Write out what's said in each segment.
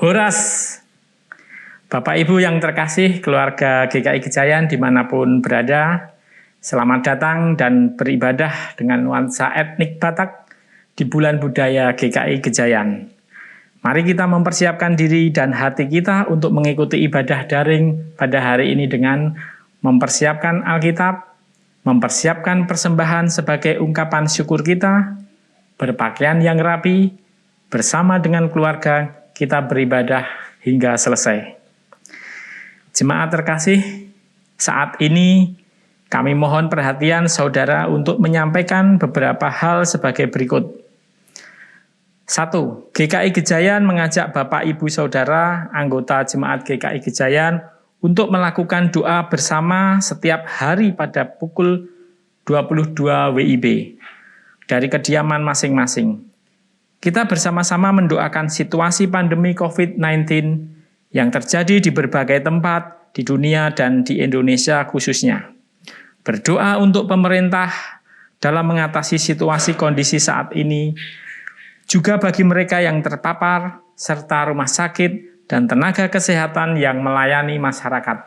Horas, Bapak Ibu yang terkasih, keluarga GKI Gejayan dimanapun berada, selamat datang dan beribadah dengan nuansa etnik Batak di bulan budaya GKI Gejayan. Mari kita mempersiapkan diri dan hati kita untuk mengikuti ibadah daring pada hari ini dengan mempersiapkan Alkitab, mempersiapkan persembahan sebagai ungkapan syukur kita, berpakaian yang rapi, bersama dengan keluarga kita beribadah hingga selesai. Jemaat terkasih, saat ini kami mohon perhatian saudara untuk menyampaikan beberapa hal sebagai berikut. 1. GKI Gejayan mengajak Bapak Ibu Saudara, anggota Jemaat GKI Gejayan untuk melakukan doa bersama setiap hari pada pukul 22 WIB dari kediaman masing-masing. Kita bersama-sama mendoakan situasi pandemi COVID-19 yang terjadi di berbagai tempat di dunia dan di Indonesia khususnya. Berdoa untuk pemerintah dalam mengatasi situasi kondisi saat ini, juga bagi mereka yang terpapar, serta rumah sakit dan tenaga kesehatan yang melayani masyarakat.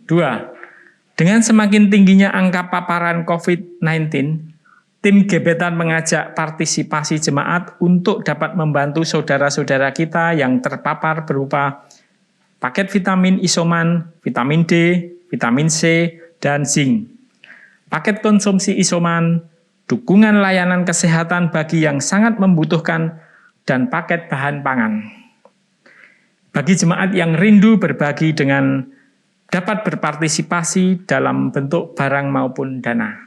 2. Dengan semakin tingginya angka paparan COVID-19, tim Gebetan mengajak partisipasi jemaat untuk dapat membantu saudara-saudara kita yang terpapar berupa paket vitamin isoman, vitamin D, vitamin C, dan zinc. Paket konsumsi isoman, dukungan layanan kesehatan bagi yang sangat membutuhkan, dan paket bahan pangan. Bagi jemaat yang rindu berbagi dengan dapat berpartisipasi dalam bentuk barang maupun dana.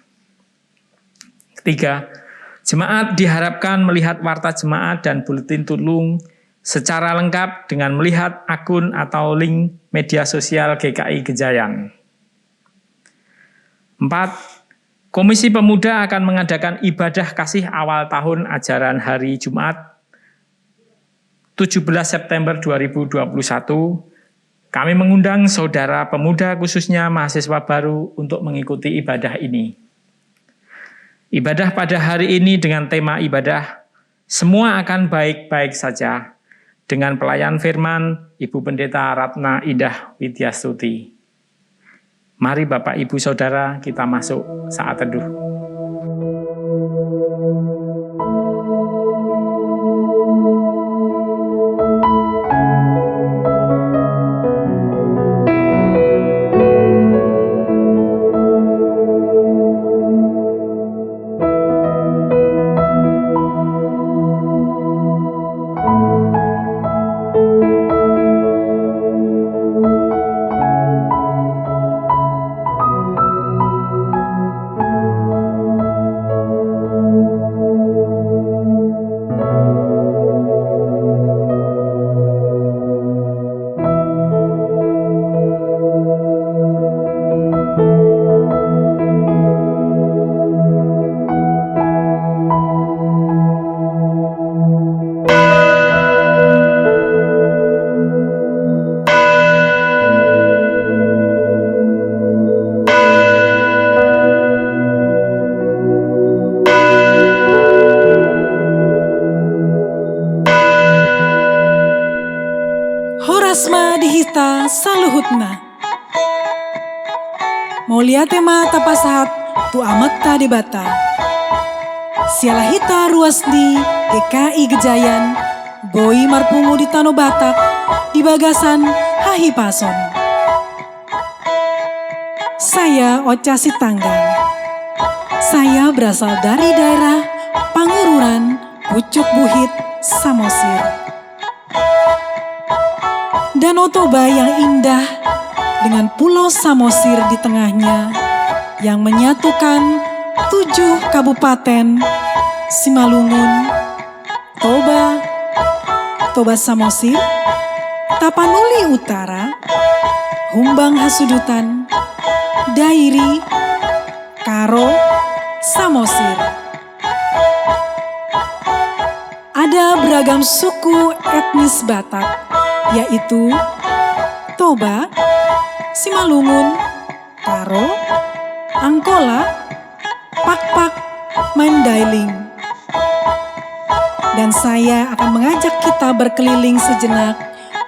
3. Jemaat diharapkan melihat warta jemaat dan buletin tulung secara lengkap dengan melihat akun atau link media sosial GKI Gejayan. 4. Komisi Pemuda akan mengadakan ibadah kasih awal tahun ajaran hari Jumat 17 September 2021. Kami mengundang saudara pemuda khususnya mahasiswa baru untuk mengikuti ibadah ini. Ibadah pada hari ini dengan tema ibadah, semua akan baik-baik saja, dengan pelayan firman Ibu Pendeta Ratna Indah Widyastuti. Mari Bapak Ibu Saudara kita masuk saat teduh. Horasma dihita saluhutna. Maulia tema tapasahat tu amakta debata. Sialahita ruasdi GKI Gejayan, Boi Marpungu di Tano Batak, di Bagasan Hahipason. Saya Ocha Sitanggang. Saya berasal dari daerah Pangururan, Pucuk Buhit, Samosir. Danau Toba yang indah dengan Pulau Samosir di tengahnya yang menyatukan 7 kabupaten Simalungun, Toba, Toba Samosir, Tapanuli Utara, Humbang Hasudutan, Dairi, Karo, Samosir. Ada beragam suku etnis Batak, yaitu Toba, Simalungun, Karo, Angkola, Pakpak, Mandailing. dan saya akan mengajak kita berkeliling sejenak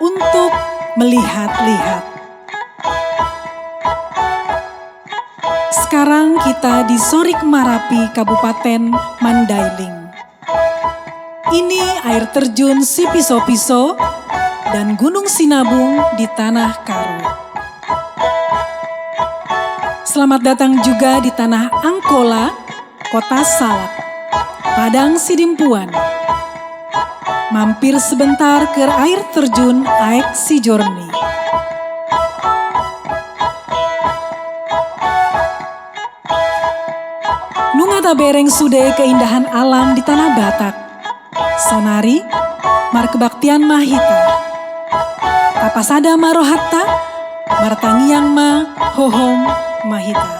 untuk melihat-lihat. Sekarang kita di Sorik Marapi, Kabupaten Mandailing. Ini air terjun Sipiso-Piso dan Gunung Sinabung di Tanah Karo. Selamat datang juga di Tanah Angkola, Kota Salak, Padang Sidimpuan. Mampir sebentar ke air terjun Aek Sijorni. Nungata bereng sude keindahan alam di Tanah Batak. Sonari, Markebaktian Mahita. Tapasada Marohatta, Martangiang Ma Hohom Mahita.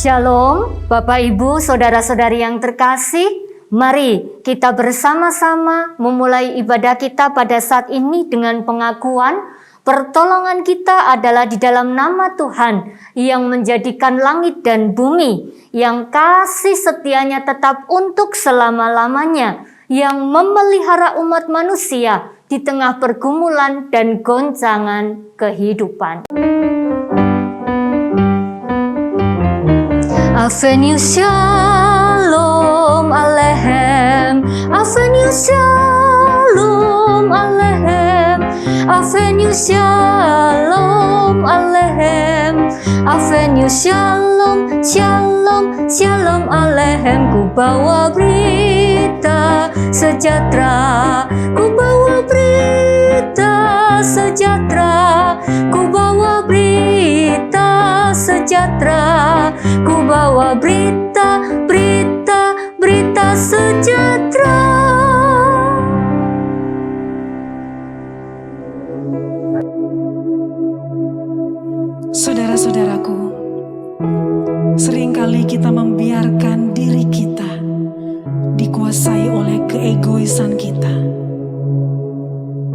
Shalom, Bapak Ibu, Saudara-saudari yang terkasih. Mari kita bersama-sama memulai ibadah kita pada saat ini dengan pengakuan pertolongan kita adalah di dalam nama Tuhan yang menjadikan langit dan bumi, yang kasih setianya tetap untuk selama-lamanya, yang memelihara umat manusia di tengah pergumulan dan goncangan kehidupan. Avenue Shalom Aleichem, Avenue Shalom Aleichem, Avenue Shalom Aleichem, Avenue Shalom, Shalom, Shalom Aleichem. Ku bawa berita sejahtera, ku bawa berita sejahtera, ku bawa berita sejahtera, ku bawa berita, berita, berita sejahtera. Saudara-saudaraku, seringkali kita membiarkan diri kita dikuasai oleh keegoisan kita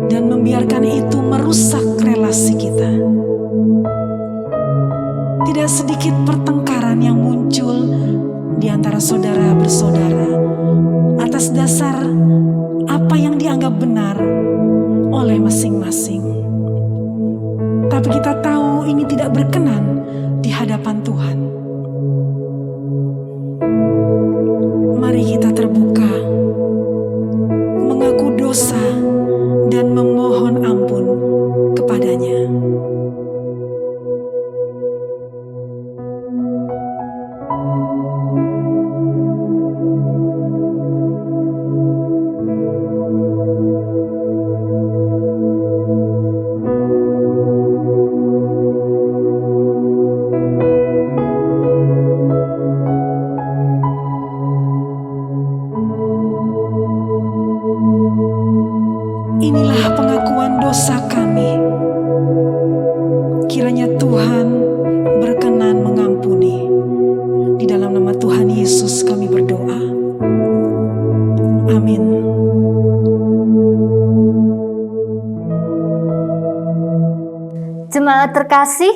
dan membiarkan itu merusak relasi kita. Tidak sedikit pertengkaran yang muncul di antara saudara bersaudara atas dasar apa yang dianggap benar oleh masing-masing. Tapi kita tahu ini tidak berkenan di hadapan Tuhan. Mari kita terbuka, mengaku dosa dan memohon ampun kepadanya. inilah pengakuan dosa kami. Kiranya Tuhan berkenan mengampuni. Di dalam nama Tuhan Yesus kami berdoa. Amin. Jemaat terkasih,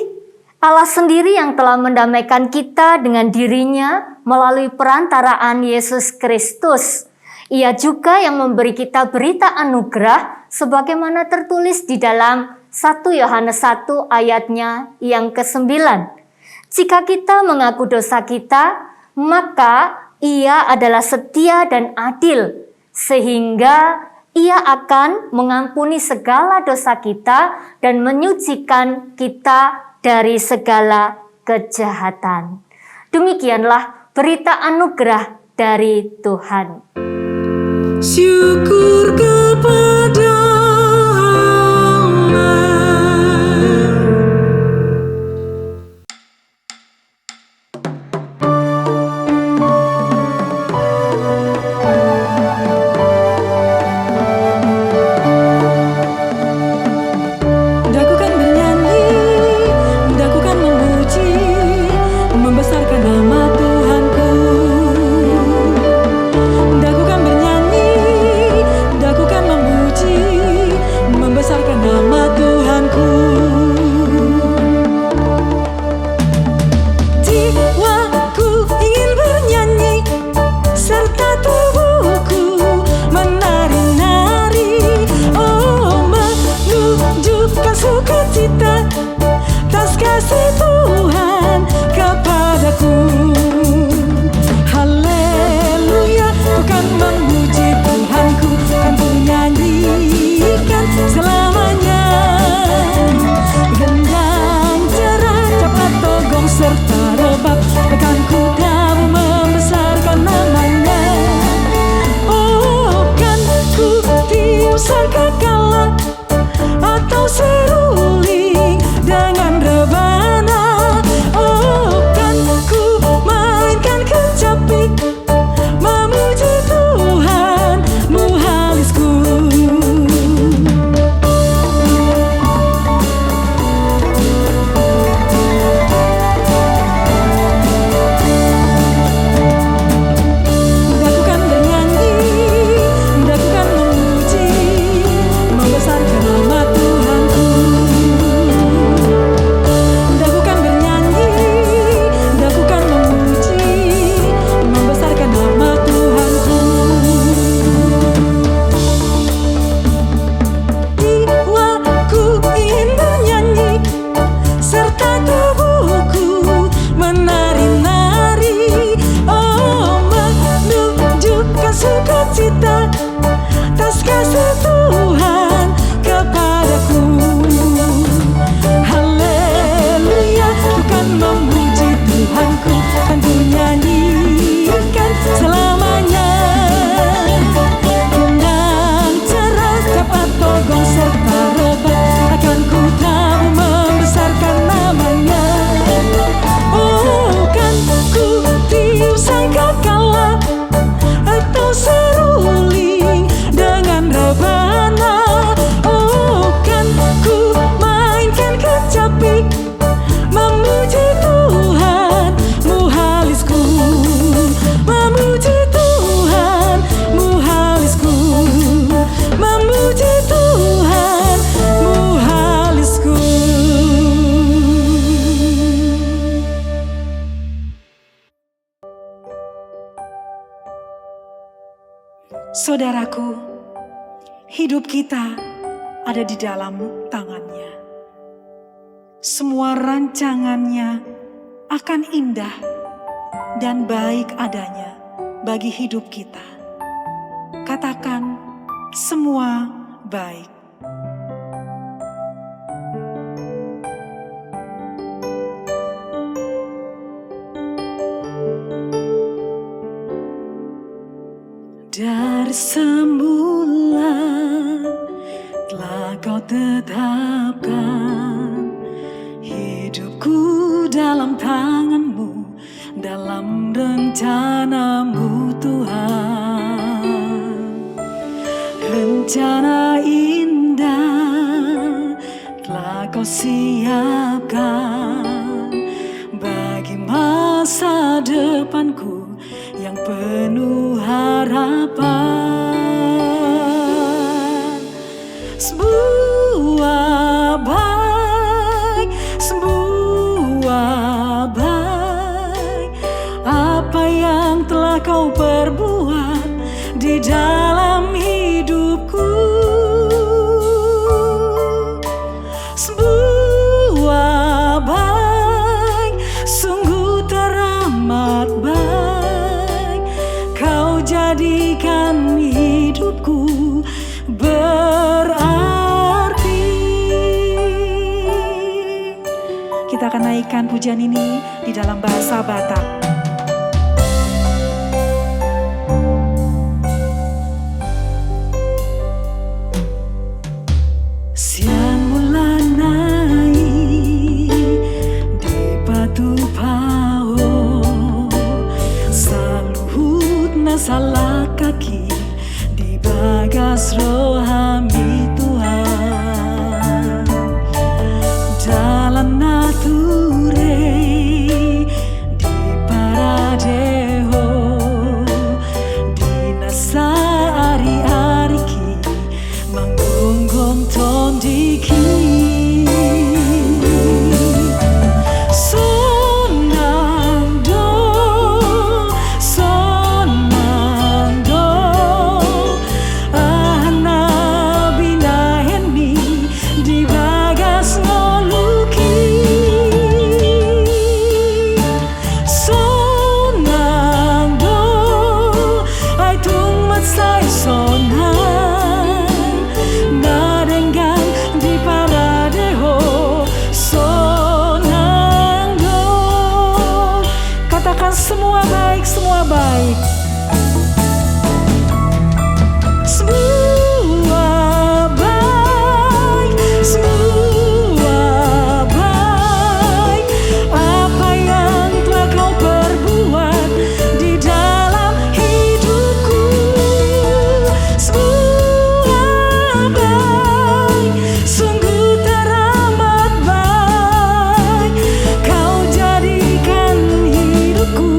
Allah sendiri yang telah mendamaikan kita dengan dirinya melalui perantaraan Yesus Kristus. Ia juga yang memberi kita berita anugerah sebagaimana tertulis di dalam 1 Yohanes 1 ayatnya yang ke-9. Jika kita mengaku dosa kita, maka Ia adalah setia dan adil, sehingga Ia akan mengampuni segala dosa kita dan menyucikan kita dari segala kejahatan. Demikianlah berita anugerah dari Tuhan. Syukur kepada Saudaraku, hidup kita ada di dalam tangan-Nya. Semua rancangannya akan indah dan baik adanya bagi hidup kita. Katakan, semua baik. Dari semula telah Kau tetapkan hidupku dalam tangan-Mu, dalam rencana-Mu Tuhan. rencana indah telah Kau siapkan bagi masa depanku yang penuh harapan. Sebuah baik, apa yang telah Kau perbuat di dalam hidupku. Sebuah baik, sungguh teramat baik. Kau jadikan hidupku berarti. Kita akan naikkan pujian ini di dalam bahasa Batak. Siang mulai naik di batu pao, saluhut na salah kaki di bagas rohani Tuhan. Jalan nature di paradeho, di nasa ari-ariki manggonggong tondiki. Semua baik, semua baik. Semua baik, semua baik. Apa yang telah Kau perbuat di dalam hidupku. Semua baik, sungguh teramat baik. Kau jadikan hidupku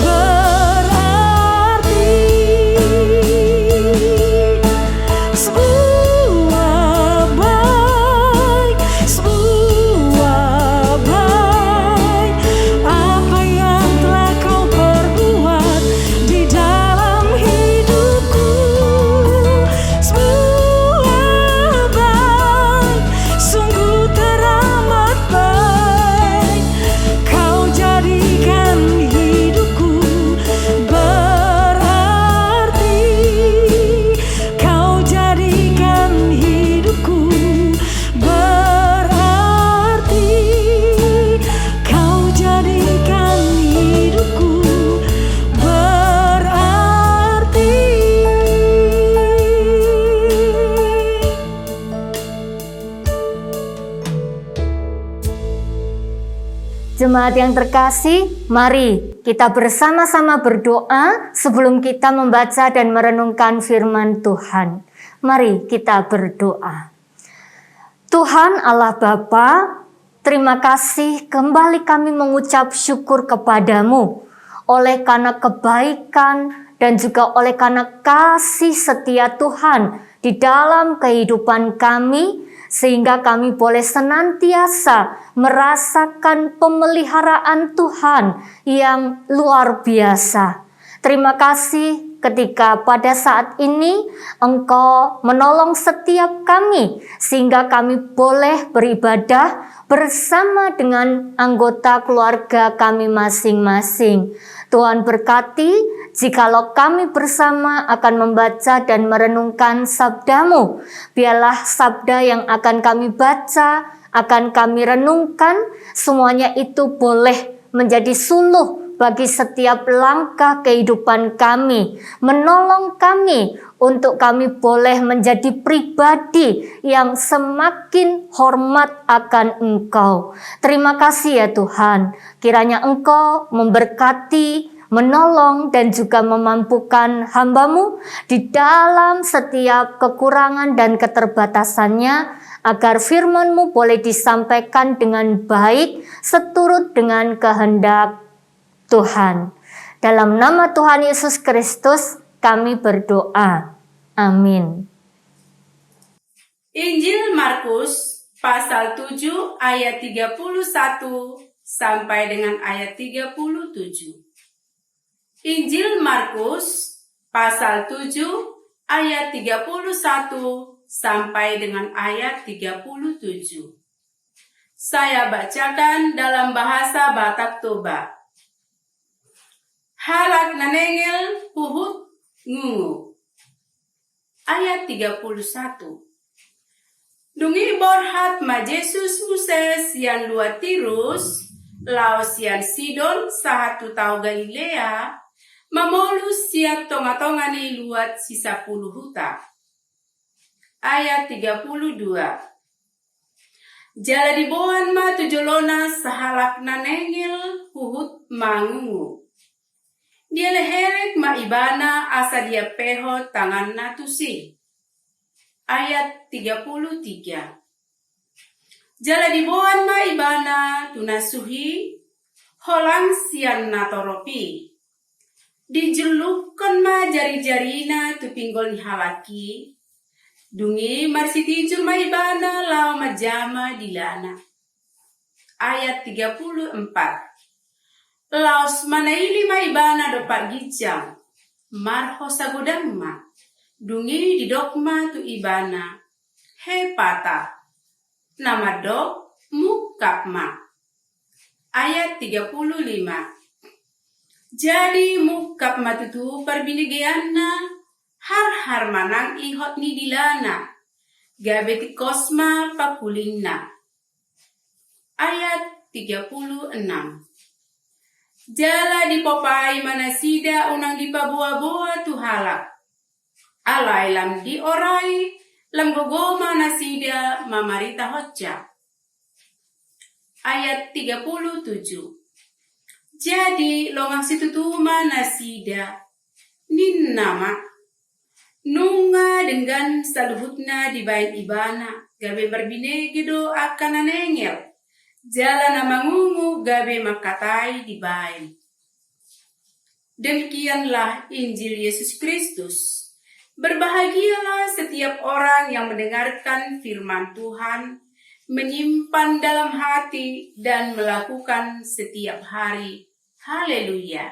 berarti. Sebuah baik, sebuah baik. Apa yang telah Kau perbuat di dalam hidupku. Sebuah baik, sungguh teramat baik. Kau jadikan hidupku berarti. Kau jadikan hidupku berarti. Kau jadikan hidupku berarti. Jemaat yang terkasih, mari kita bersama-sama berdoa sebelum kita membaca dan merenungkan firman Tuhan. Mari kita berdoa. Tuhan Allah Bapa, terima kasih kembali kami mengucap syukur kepadamu oleh karena kebaikan dan juga oleh karena kasih setia Tuhan di dalam kehidupan kami, sehingga kami boleh senantiasa merasakan pemeliharaan Tuhan yang luar biasa. Terima kasih ketika pada saat ini Engkau menolong setiap kami, sehingga kami boleh beribadah bersama dengan anggota keluarga kami masing-masing. Tuhan berkati jikalau kami bersama akan membaca dan merenungkan sabda-Mu. Biarlah sabda yang akan kami baca, akan kami renungkan, semuanya itu boleh menjadi suluh bagi setiap langkah kehidupan kami, menolong kami untuk kami boleh menjadi pribadi yang semakin hormat akan Engkau. Terima kasih ya Tuhan, kiranya Engkau memberkati menolong dan juga memampukan hamba-Mu di dalam setiap kekurangan dan keterbatasannya, agar firman-Mu boleh disampaikan dengan baik seturut dengan kehendak Tuhan. Dalam nama Tuhan Yesus Kristus kami berdoa. Amin. Injil Markus pasal 7 ayat 31 sampai dengan ayat 37. Injil Markus pasal 7 ayat 31 sampai dengan ayat 37. Saya bacakan dalam bahasa Batak Toba. Halak nanengel puhut ngungu. Ayat 31. Dungi borhat ma Jesus Muses yang luar Tirus, Laos yang Sidon sahatu tau Galilea, mamolus siap tonga-tongani luat sisa puluh huta. Ayat 32. Jala diboan ma tujolona sahalak nanengil huhut mangungu. Dia leherek ma ibana asa dia peho tangan natusi. Ayat 33. Jala diboan ma ibana tunasuhi holang sian natoropi. Dijulukkan ma jari-jarina tu pinggol ni halaki. Dungi marsitijur ma ibana lao majama dilana. Ayat 34. Laos manaili ma ibana dopak gijang, marho sagodang ma, dungi didokma tu ibana, hepata, nama dok mukap ma. Ayat 35. Jadi mukap ma tutu perbinigeanna, har manang ihot ni dilana, gabeti kosma pakulingna. Ayat 36. Jala dipopai manasida unang dipaboa-boa tu halak. Alai lam di orai, lam gogoma nasida mamarita hocca. Ayat 37. Jadi longang situtuma nasida, nin nama, nunga dengan saluhutna dibain ibana, gabe berbinege akan anengel. Jala nama ngungu gabe makatai dibain. Demikianlah Injil Yesus Kristus. Berbahagialah setiap orang yang mendengarkan firman Tuhan, menyimpan dalam hati dan melakukan setiap hari. Haleluya.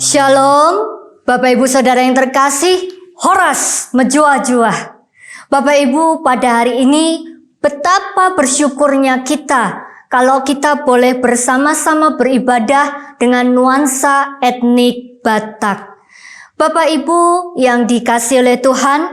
Shalom, Bapak Ibu Saudara yang terkasih, horas menjua-jua. Bapak Ibu, pada hari ini betapa bersyukurnya kita kalau kita boleh bersama-sama beribadah dengan nuansa etnik Batak. Bapak Ibu yang dikasihi oleh Tuhan,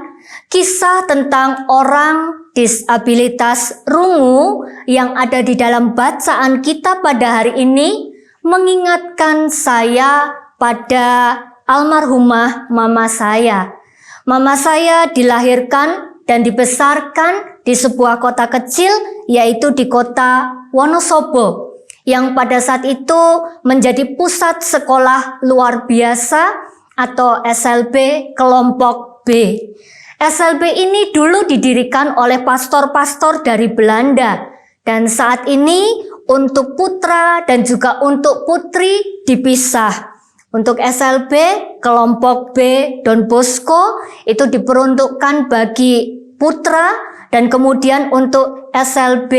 kisah tentang orang disabilitas rungu yang ada di dalam bacaan kita pada hari ini mengingatkan saya pada almarhumah mama saya. Mama saya dilahirkan dan dibesarkan di sebuah kota kecil, yaitu di kota Wonosobo, yang pada saat itu menjadi pusat sekolah luar biasa atau SLB kelompok B. SLB ini dulu didirikan oleh pastor-pastor dari Belanda, dan saat ini untuk putra dan juga untuk putri dipisah. Untuk SLB kelompok B Don Bosco itu diperuntukkan bagi putra, dan kemudian untuk SLB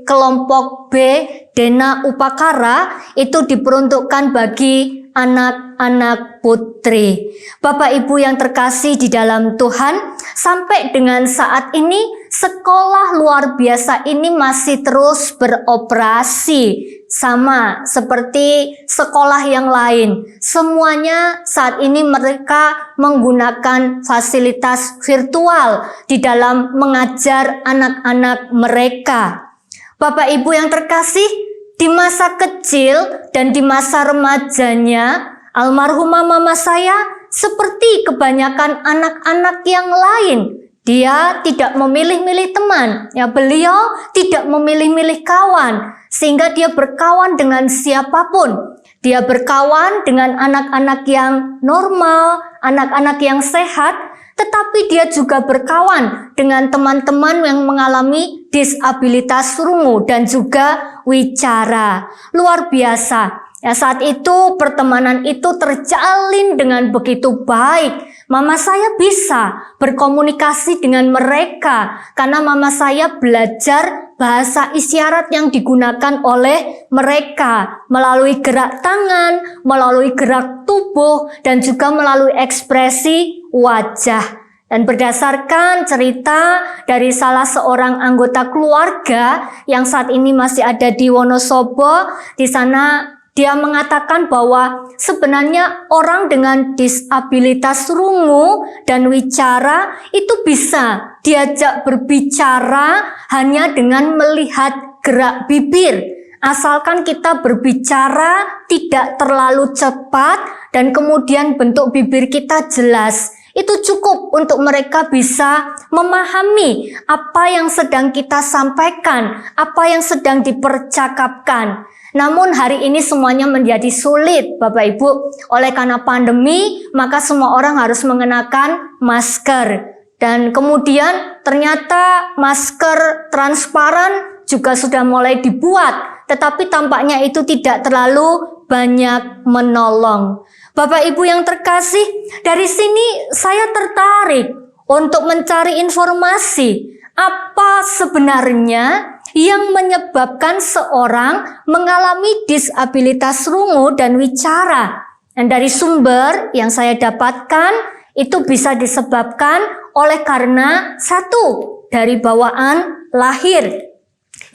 kelompok B Dena Upakara itu diperuntukkan bagi anak-anak putri. Bapak Ibu yang terkasih di dalam Tuhan, sampai dengan saat ini sekolah luar biasa ini masih terus beroperasi. Sama seperti sekolah yang lain, semuanya saat ini mereka menggunakan fasilitas virtual di dalam mengajar anak-anak mereka. Bapak Ibu yang terkasih, di masa kecil dan di masa remajanya, almarhumah mama saya seperti kebanyakan anak-anak yang lain. Dia tidak memilih-milih teman, ya beliau tidak memilih-milih kawan, sehingga dia berkawan dengan siapapun. Dia berkawan dengan anak-anak yang normal, anak-anak yang sehat, tetapi dia juga berkawan dengan teman-teman yang mengalami disabilitas rungu dan juga wicara. Luar biasa. Ya, saat itu pertemanan itu terjalin dengan begitu baik. Mama saya bisa berkomunikasi dengan mereka karena mama saya belajar bahasa isyarat yang digunakan oleh mereka melalui gerak tangan, melalui gerak tubuh, dan juga melalui ekspresi wajah. Dan berdasarkan cerita dari salah seorang anggota keluarga yang saat ini masih ada di Wonosobo, di sana dia mengatakan bahwa sebenarnya orang dengan disabilitas rungu dan wicara itu bisa diajak berbicara hanya dengan melihat gerak bibir. Asalkan kita berbicara tidak terlalu cepat dan kemudian bentuk bibir kita jelas. Itu cukup untuk mereka bisa memahami apa yang sedang kita sampaikan, apa yang sedang dipercakapkan. Namun hari ini semuanya menjadi sulit, Bapak Ibu. Oleh karena pandemi, maka semua orang harus mengenakan masker. Dan kemudian ternyata masker transparan juga sudah mulai dibuat, tetapi tampaknya itu tidak terlalu banyak menolong. Bapak Ibu yang terkasih, dari sini saya tertarik untuk mencari informasi apa sebenarnya yang menyebabkan seorang mengalami disabilitas rungu dan wicara. Dan dari sumber yang saya dapatkan, itu bisa disebabkan oleh karena satu, dari bawaan lahir.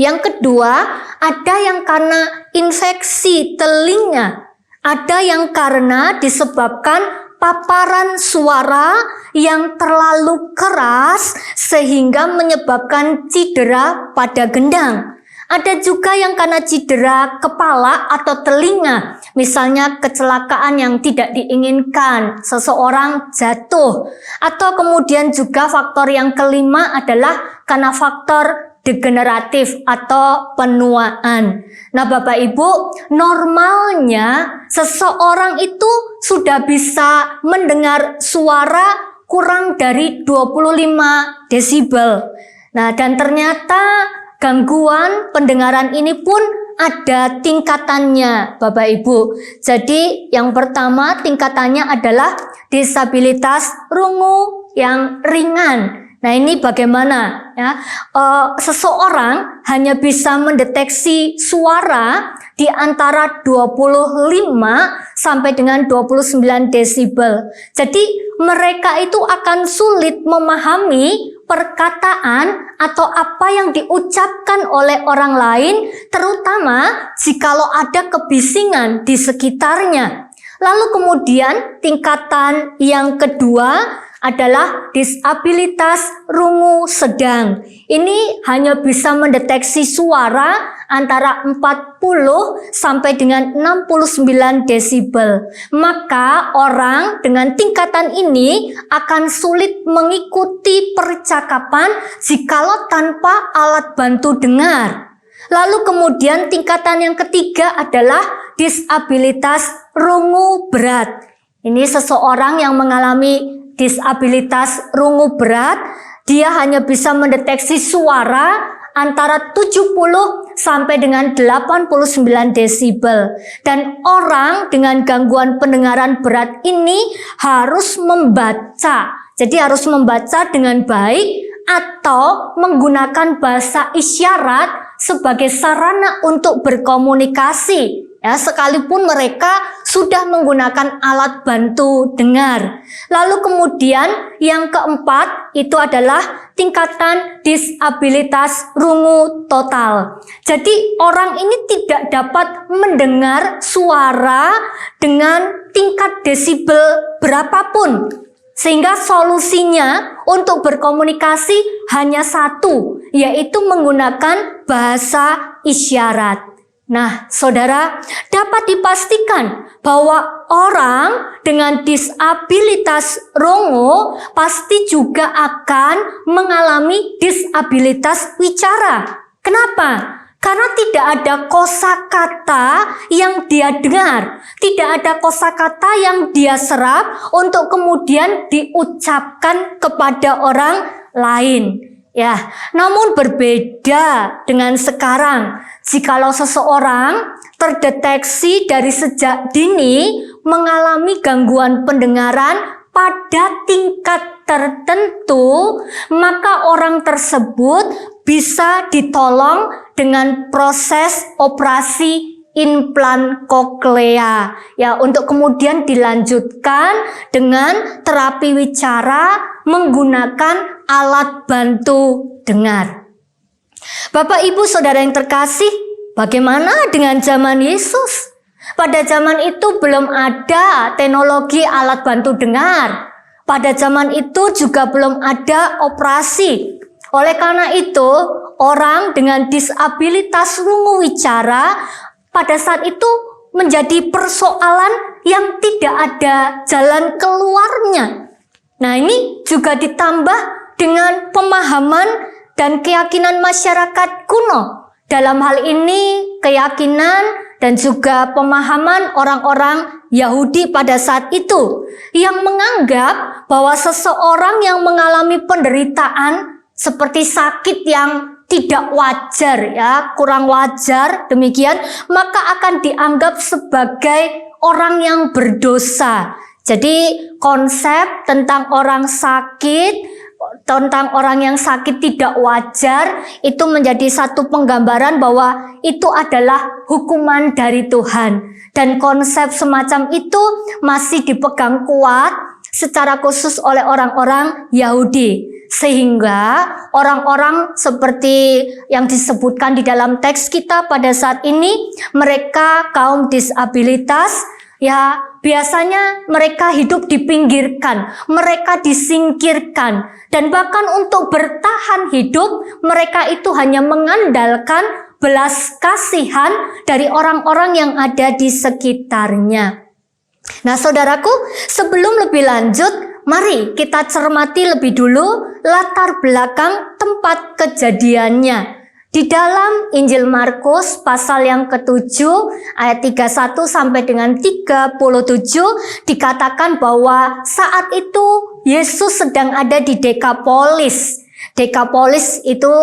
Yang kedua, ada yang karena infeksi telinga. Ada yang karena disebabkan paparan suara yang terlalu keras sehingga menyebabkan cedera pada gendang. Ada juga yang karena cedera kepala atau telinga, misalnya kecelakaan yang tidak diinginkan, seseorang jatuh. Atau kemudian juga faktor yang kelima adalah karena faktor degeneratif atau penuaan. Nah, Bapak Ibu, normalnya seseorang itu sudah bisa mendengar suara kurang dari 25 desibel. Nah, dan ternyata gangguan pendengaran ini pun ada tingkatannya, Bapak Ibu. Jadi, yang pertama tingkatannya adalah disabilitas rungu yang ringan. Nah, ini bagaimana ya? Seseorang hanya bisa mendeteksi suara di antara 25 sampai dengan 29 desibel. Jadi mereka itu akan sulit memahami perkataan atau apa yang diucapkan oleh orang lain, terutama jikalau ada kebisingan di sekitarnya. Lalu kemudian tingkatan yang kedua adalah disabilitas rungu sedang. Ini hanya bisa mendeteksi suara antara 40 sampai dengan 69 desibel. Maka orang dengan tingkatan ini akan sulit mengikuti percakapan jikalau tanpa alat bantu dengar. Lalu kemudian tingkatan yang ketiga adalah disabilitas rungu berat. Ini seseorang yang mengalami disabilitas rungu berat, dia hanya bisa mendeteksi suara antara 70 sampai dengan 89 desibel. Dan orang dengan gangguan pendengaran berat ini harus membaca. Jadi harus membaca dengan baik atau menggunakan bahasa isyarat sebagai sarana untuk berkomunikasi. Ya, sekalipun mereka sudah menggunakan alat bantu dengar. Lalu kemudian yang keempat itu adalah tingkatan disabilitas rungu total. Jadi orang ini tidak dapat mendengar suara dengan tingkat desibel berapapun. Sehingga solusinya untuk berkomunikasi hanya satu, yaitu menggunakan bahasa isyarat. Nah, saudara, dapat dipastikan bahwa orang dengan disabilitas rungu pasti juga akan mengalami disabilitas wicara. Kenapa? Karena tidak ada kosakata yang dia dengar, tidak ada kosakata yang dia serap untuk kemudian diucapkan kepada orang lain. Ya, namun berbeda dengan sekarang. Jikalau seseorang terdeteksi dari sejak dini mengalami gangguan pendengaran pada tingkat tertentu, maka orang tersebut bisa ditolong dengan proses operasi implan koklea, ya, untuk kemudian dilanjutkan dengan terapi wicara menggunakan alat bantu dengar. Bapak Ibu Saudara yang terkasih, bagaimana dengan zaman Yesus? Pada zaman itu belum ada teknologi alat bantu dengar. Pada zaman itu juga belum ada operasi. Oleh karena itu, orang dengan disabilitas rungu wicara pada saat itu menjadi persoalan yang tidak ada jalan keluarnya. Nah, ini juga ditambah dengan pemahaman dan keyakinan masyarakat kuno. Dalam hal ini, keyakinan dan juga pemahaman orang-orang Yahudi pada saat itu yang menganggap bahwa seseorang yang mengalami penderitaan seperti sakit yang tidak wajar, ya, kurang wajar demikian, maka akan dianggap sebagai orang yang berdosa. Jadi konsep tentang orang sakit, tentang orang yang sakit tidak wajar itu menjadi satu penggambaran bahwa itu adalah hukuman dari Tuhan. Dan konsep semacam itu masih dipegang kuat secara khusus oleh orang-orang Yahudi. Sehingga orang-orang seperti yang disebutkan di dalam teks kita pada saat ini, mereka kaum disabilitas, ya, biasanya mereka hidup dipinggirkan, mereka disingkirkan, dan bahkan untuk bertahan hidup mereka itu hanya mengandalkan belas kasihan dari orang-orang yang ada di sekitarnya. Nah, saudaraku, sebelum lebih lanjut, mari kita cermati lebih dulu latar belakang tempat kejadiannya. Di dalam Injil Markus pasal yang ke-7 ayat 31 sampai dengan 37 dikatakan bahwa saat itu Yesus sedang ada di Dekapolis. Dekapolis itu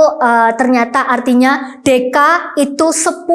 ternyata artinya deka itu 10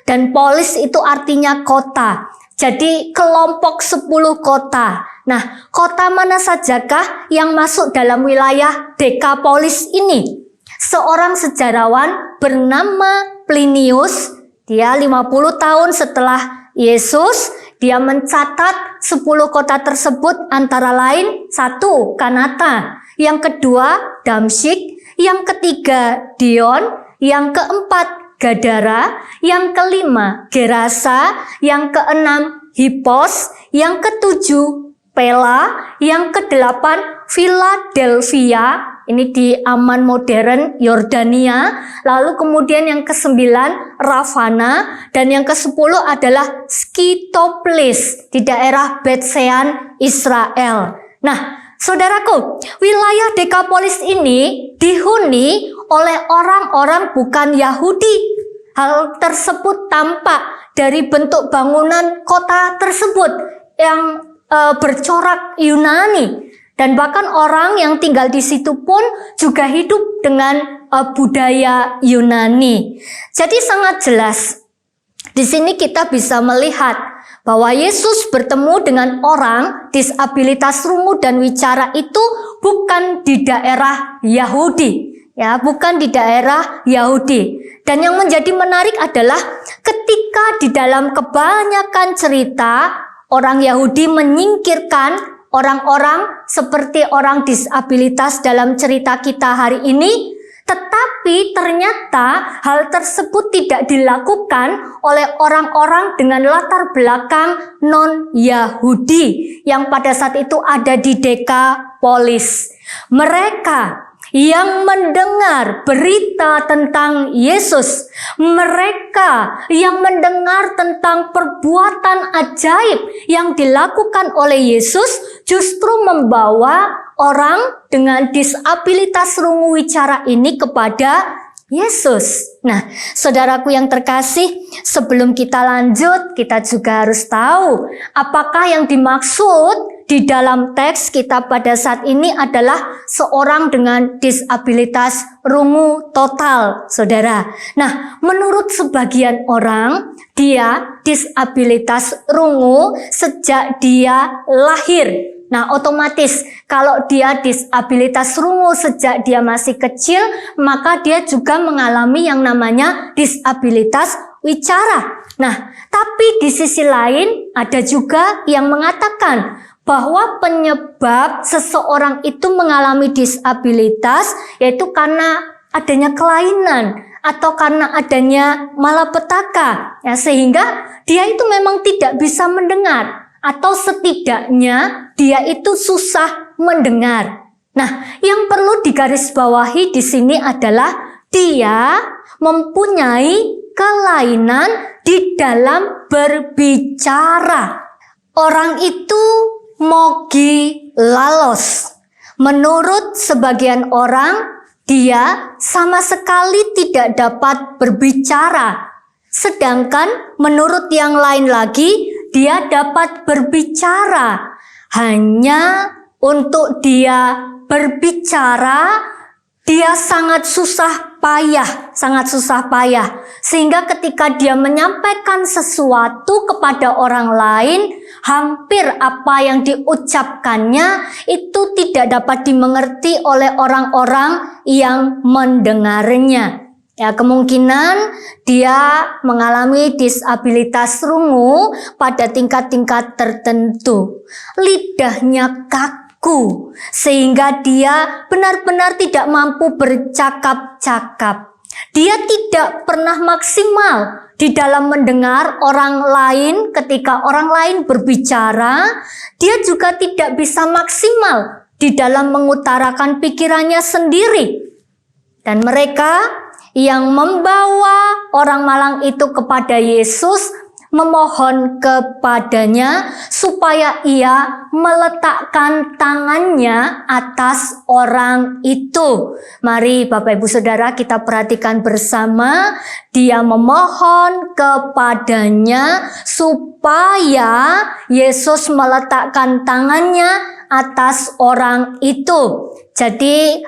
dan polis itu artinya kota. Jadi kelompok 10 kota. Nah, kota mana sajakah yang masuk dalam wilayah Dekapolis ini? Seorang sejarawan bernama Plinius, dia 50 tahun setelah Yesus, dia mencatat 10 kota tersebut antara lain 1. Kanata, yang kedua Damsyik, yang ketiga Dion, yang keempat Gadara, yang kelima Gerasa, yang keenam Hippos, yang ketujuh Pela, yang kedelapan Philadelphia, ini di Aman modern Yordania, lalu kemudian yang ke-9 Ravana, dan yang ke-10 adalah Skytopolis di daerah Betsean, Israel. Nah, saudaraku, wilayah Dekapolis ini dihuni oleh orang-orang bukan Yahudi. Hal tersebut tampak dari bentuk bangunan kota tersebut yang bercorak Yunani, dan bahkan orang yang tinggal di situ pun juga hidup dengan budaya Yunani. Jadi sangat jelas di sini kita bisa melihat bahwa Yesus bertemu dengan orang disabilitas rungu dan wicara itu bukan di daerah Yahudi, ya, bukan di daerah Yahudi. Dan yang menjadi menarik adalah ketika di dalam kebanyakan cerita orang Yahudi menyingkirkan orang-orang seperti orang disabilitas dalam cerita kita hari ini, tetapi ternyata hal tersebut tidak dilakukan oleh orang-orang dengan latar belakang non-Yahudi yang pada saat itu ada di Dekapolis. Mereka yang mendengar berita tentang Yesus, mereka yang mendengar tentang perbuatan ajaib yang dilakukan oleh Yesus, justru membawa orang dengan disabilitas rungu wicara ini kepada Yesus. Nah, saudaraku yang terkasih, sebelum kita lanjut, kita juga harus tahu apakah yang dimaksud di dalam teks kita pada saat ini adalah seorang dengan disabilitas rungu total, saudara. Nah, menurut sebagian orang, dia disabilitas rungu sejak dia lahir. Nah, otomatis kalau dia disabilitas rungu sejak dia masih kecil, maka dia juga mengalami yang namanya disabilitas wicara. Nah, tapi di sisi lain ada juga yang mengatakan bahwa penyebab seseorang itu mengalami disabilitas yaitu karena adanya kelainan atau karena adanya malapetaka, ya, sehingga dia itu memang tidak bisa mendengar atau setidaknya dia itu susah mendengar. Nah, yang perlu digarisbawahi di sini adalah dia mempunyai kelainan di dalam berbicara. Orang itu mogi lalos. Menurut sebagian orang, dia sama sekali tidak dapat berbicara. Sedangkan menurut yang lain lagi, dia dapat berbicara. Hanya untuk dia berbicara, dia sangat susah payah. Sehingga ketika dia menyampaikan sesuatu kepada orang lain, hampir apa yang diucapkannya itu tidak dapat dimengerti oleh orang-orang yang mendengarnya. Ya, kemungkinan dia mengalami disabilitas rungu pada tingkat-tingkat tertentu. Lidahnya kaku, sehingga dia benar-benar tidak mampu bercakap-cakap. Dia tidak pernah maksimal di dalam mendengar orang lain ketika orang lain berbicara. Dia juga tidak bisa maksimal di dalam mengutarakan pikirannya sendiri. Dan mereka yang membawa orang malang itu kepada Yesus memohon kepadanya supaya ia meletakkan tangannya atas orang itu. Mari Bapak Ibu Saudara kita perhatikan bersama. Dia memohon kepadanya supaya Yesus meletakkan tangannya atas orang itu. Jadi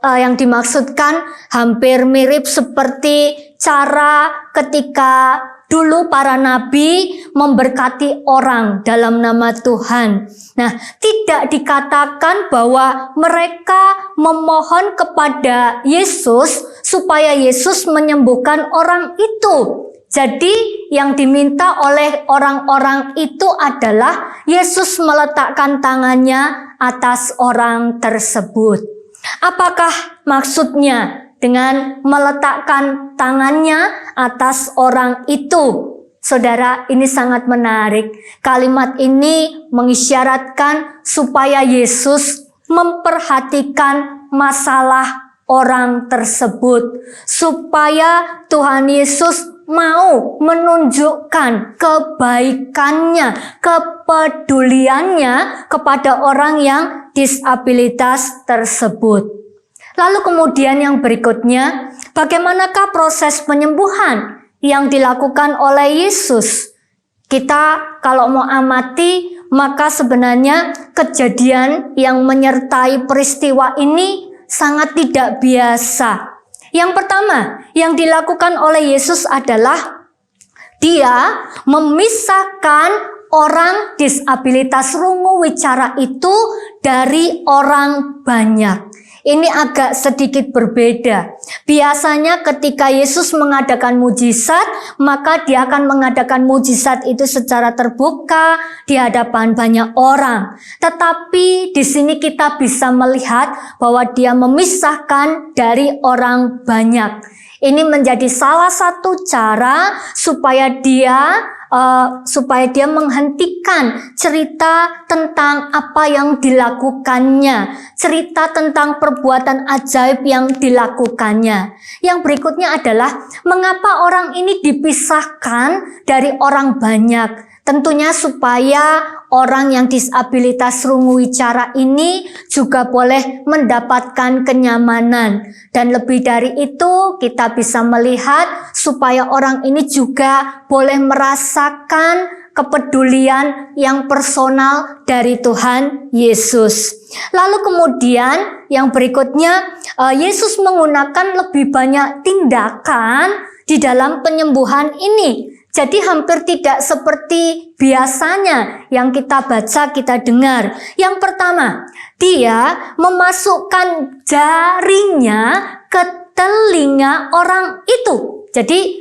yang dimaksudkan hampir mirip seperti cara ketika dulu para nabi memberkati orang dalam nama Tuhan. Nah, tidak dikatakan bahwa mereka memohon kepada Yesus supaya Yesus menyembuhkan orang itu. Jadi yang diminta oleh orang-orang itu adalah Yesus meletakkan tangannya atas orang tersebut. Apakah maksudnya dengan meletakkan tangannya atas orang itu? Saudara, ini sangat menarik. Kalimat ini mengisyaratkan supaya Yesus memperhatikan masalah orang tersebut, supaya Tuhan Yesus mau menunjukkan kebaikannya, kepeduliannya kepada orang yang disabilitas tersebut. Lalu kemudian yang berikutnya, bagaimanakah proses penyembuhan yang dilakukan oleh Yesus? Kita kalau mau amati, maka sebenarnya kejadian yang menyertai peristiwa ini sangat tidak biasa. Yang pertama yang dilakukan oleh Yesus adalah dia memisahkan orang disabilitas rungu wicara itu dari orang banyak. Ini agak sedikit berbeda. Biasanya ketika Yesus mengadakan mujizat, maka dia akan mengadakan mujizat itu secara terbuka di hadapan banyak orang. Tetapi di sini kita bisa melihat bahwa dia memisahkan dari orang banyak. Ini menjadi salah satu cara supaya dia supaya dia menghentikan cerita tentang apa yang dilakukannya, cerita tentang perbuatan ajaib yang dilakukannya. Yang berikutnya adalah mengapa orang ini dipisahkan dari orang banyak. Tentunya supaya orang yang disabilitas rungu wicara ini juga boleh mendapatkan kenyamanan. Dan lebih dari itu kita bisa melihat supaya orang ini juga boleh merasakan kepedulian yang personal dari Tuhan Yesus. Lalu kemudian yang berikutnya, Yesus menggunakan lebih banyak tindakan di dalam penyembuhan ini. Jadi hampir tidak seperti biasanya yang kita baca, kita dengar. Yang pertama, dia memasukkan jarinya ke telinga orang itu. Jadi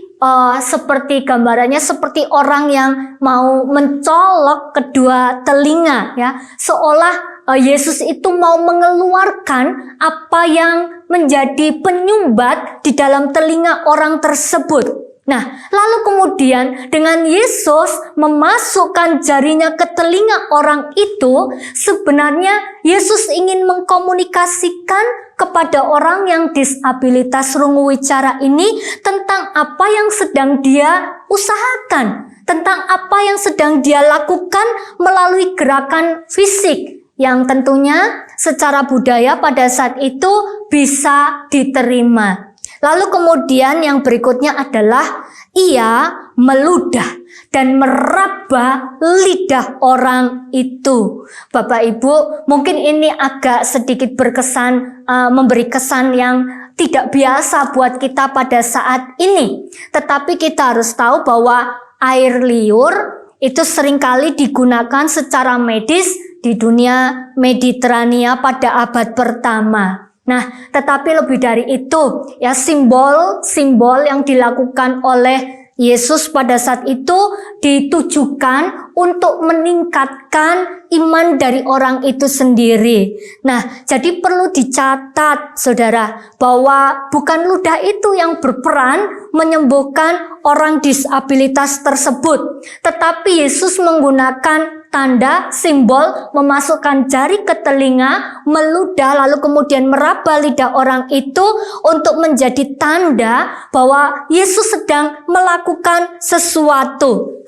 seperti gambarannya seperti orang yang mau mencolok kedua telinga, ya, seolah Yesus itu mau mengeluarkan apa yang menjadi penyumbat di dalam telinga orang tersebut. Nah, lalu kemudian dengan Yesus memasukkan jarinya ke telinga orang itu, sebenarnya Yesus ingin mengkomunikasikan kepada orang yang disabilitas rungu wicara ini tentang apa yang sedang dia usahakan, tentang apa yang sedang dia lakukan melalui gerakan fisik yang tentunya secara budaya pada saat itu bisa diterima. Lalu kemudian yang berikutnya adalah ia meludah dan meraba lidah orang itu. Bapak Ibu, mungkin ini agak sedikit berkesan, memberi kesan yang tidak biasa buat kita pada saat ini. Tetapi kita harus tahu bahwa air liur itu seringkali digunakan secara medis di dunia Mediterania pada abad pertama. Nah, tetapi lebih dari itu, ya, simbol-simbol yang dilakukan oleh Yesus pada saat itu ditujukan untuk meningkatkan iman dari orang itu sendiri. Nah, jadi perlu dicatat, saudara, bahwa bukan ludah itu yang berperan menyembuhkan orang disabilitas tersebut, tetapi Yesus menggunakan tanda, simbol, memasukkan jari ke telinga, meludah, lalu kemudian meraba lidah orang itu untuk menjadi tanda bahwa Yesus sedang melakukan sesuatu.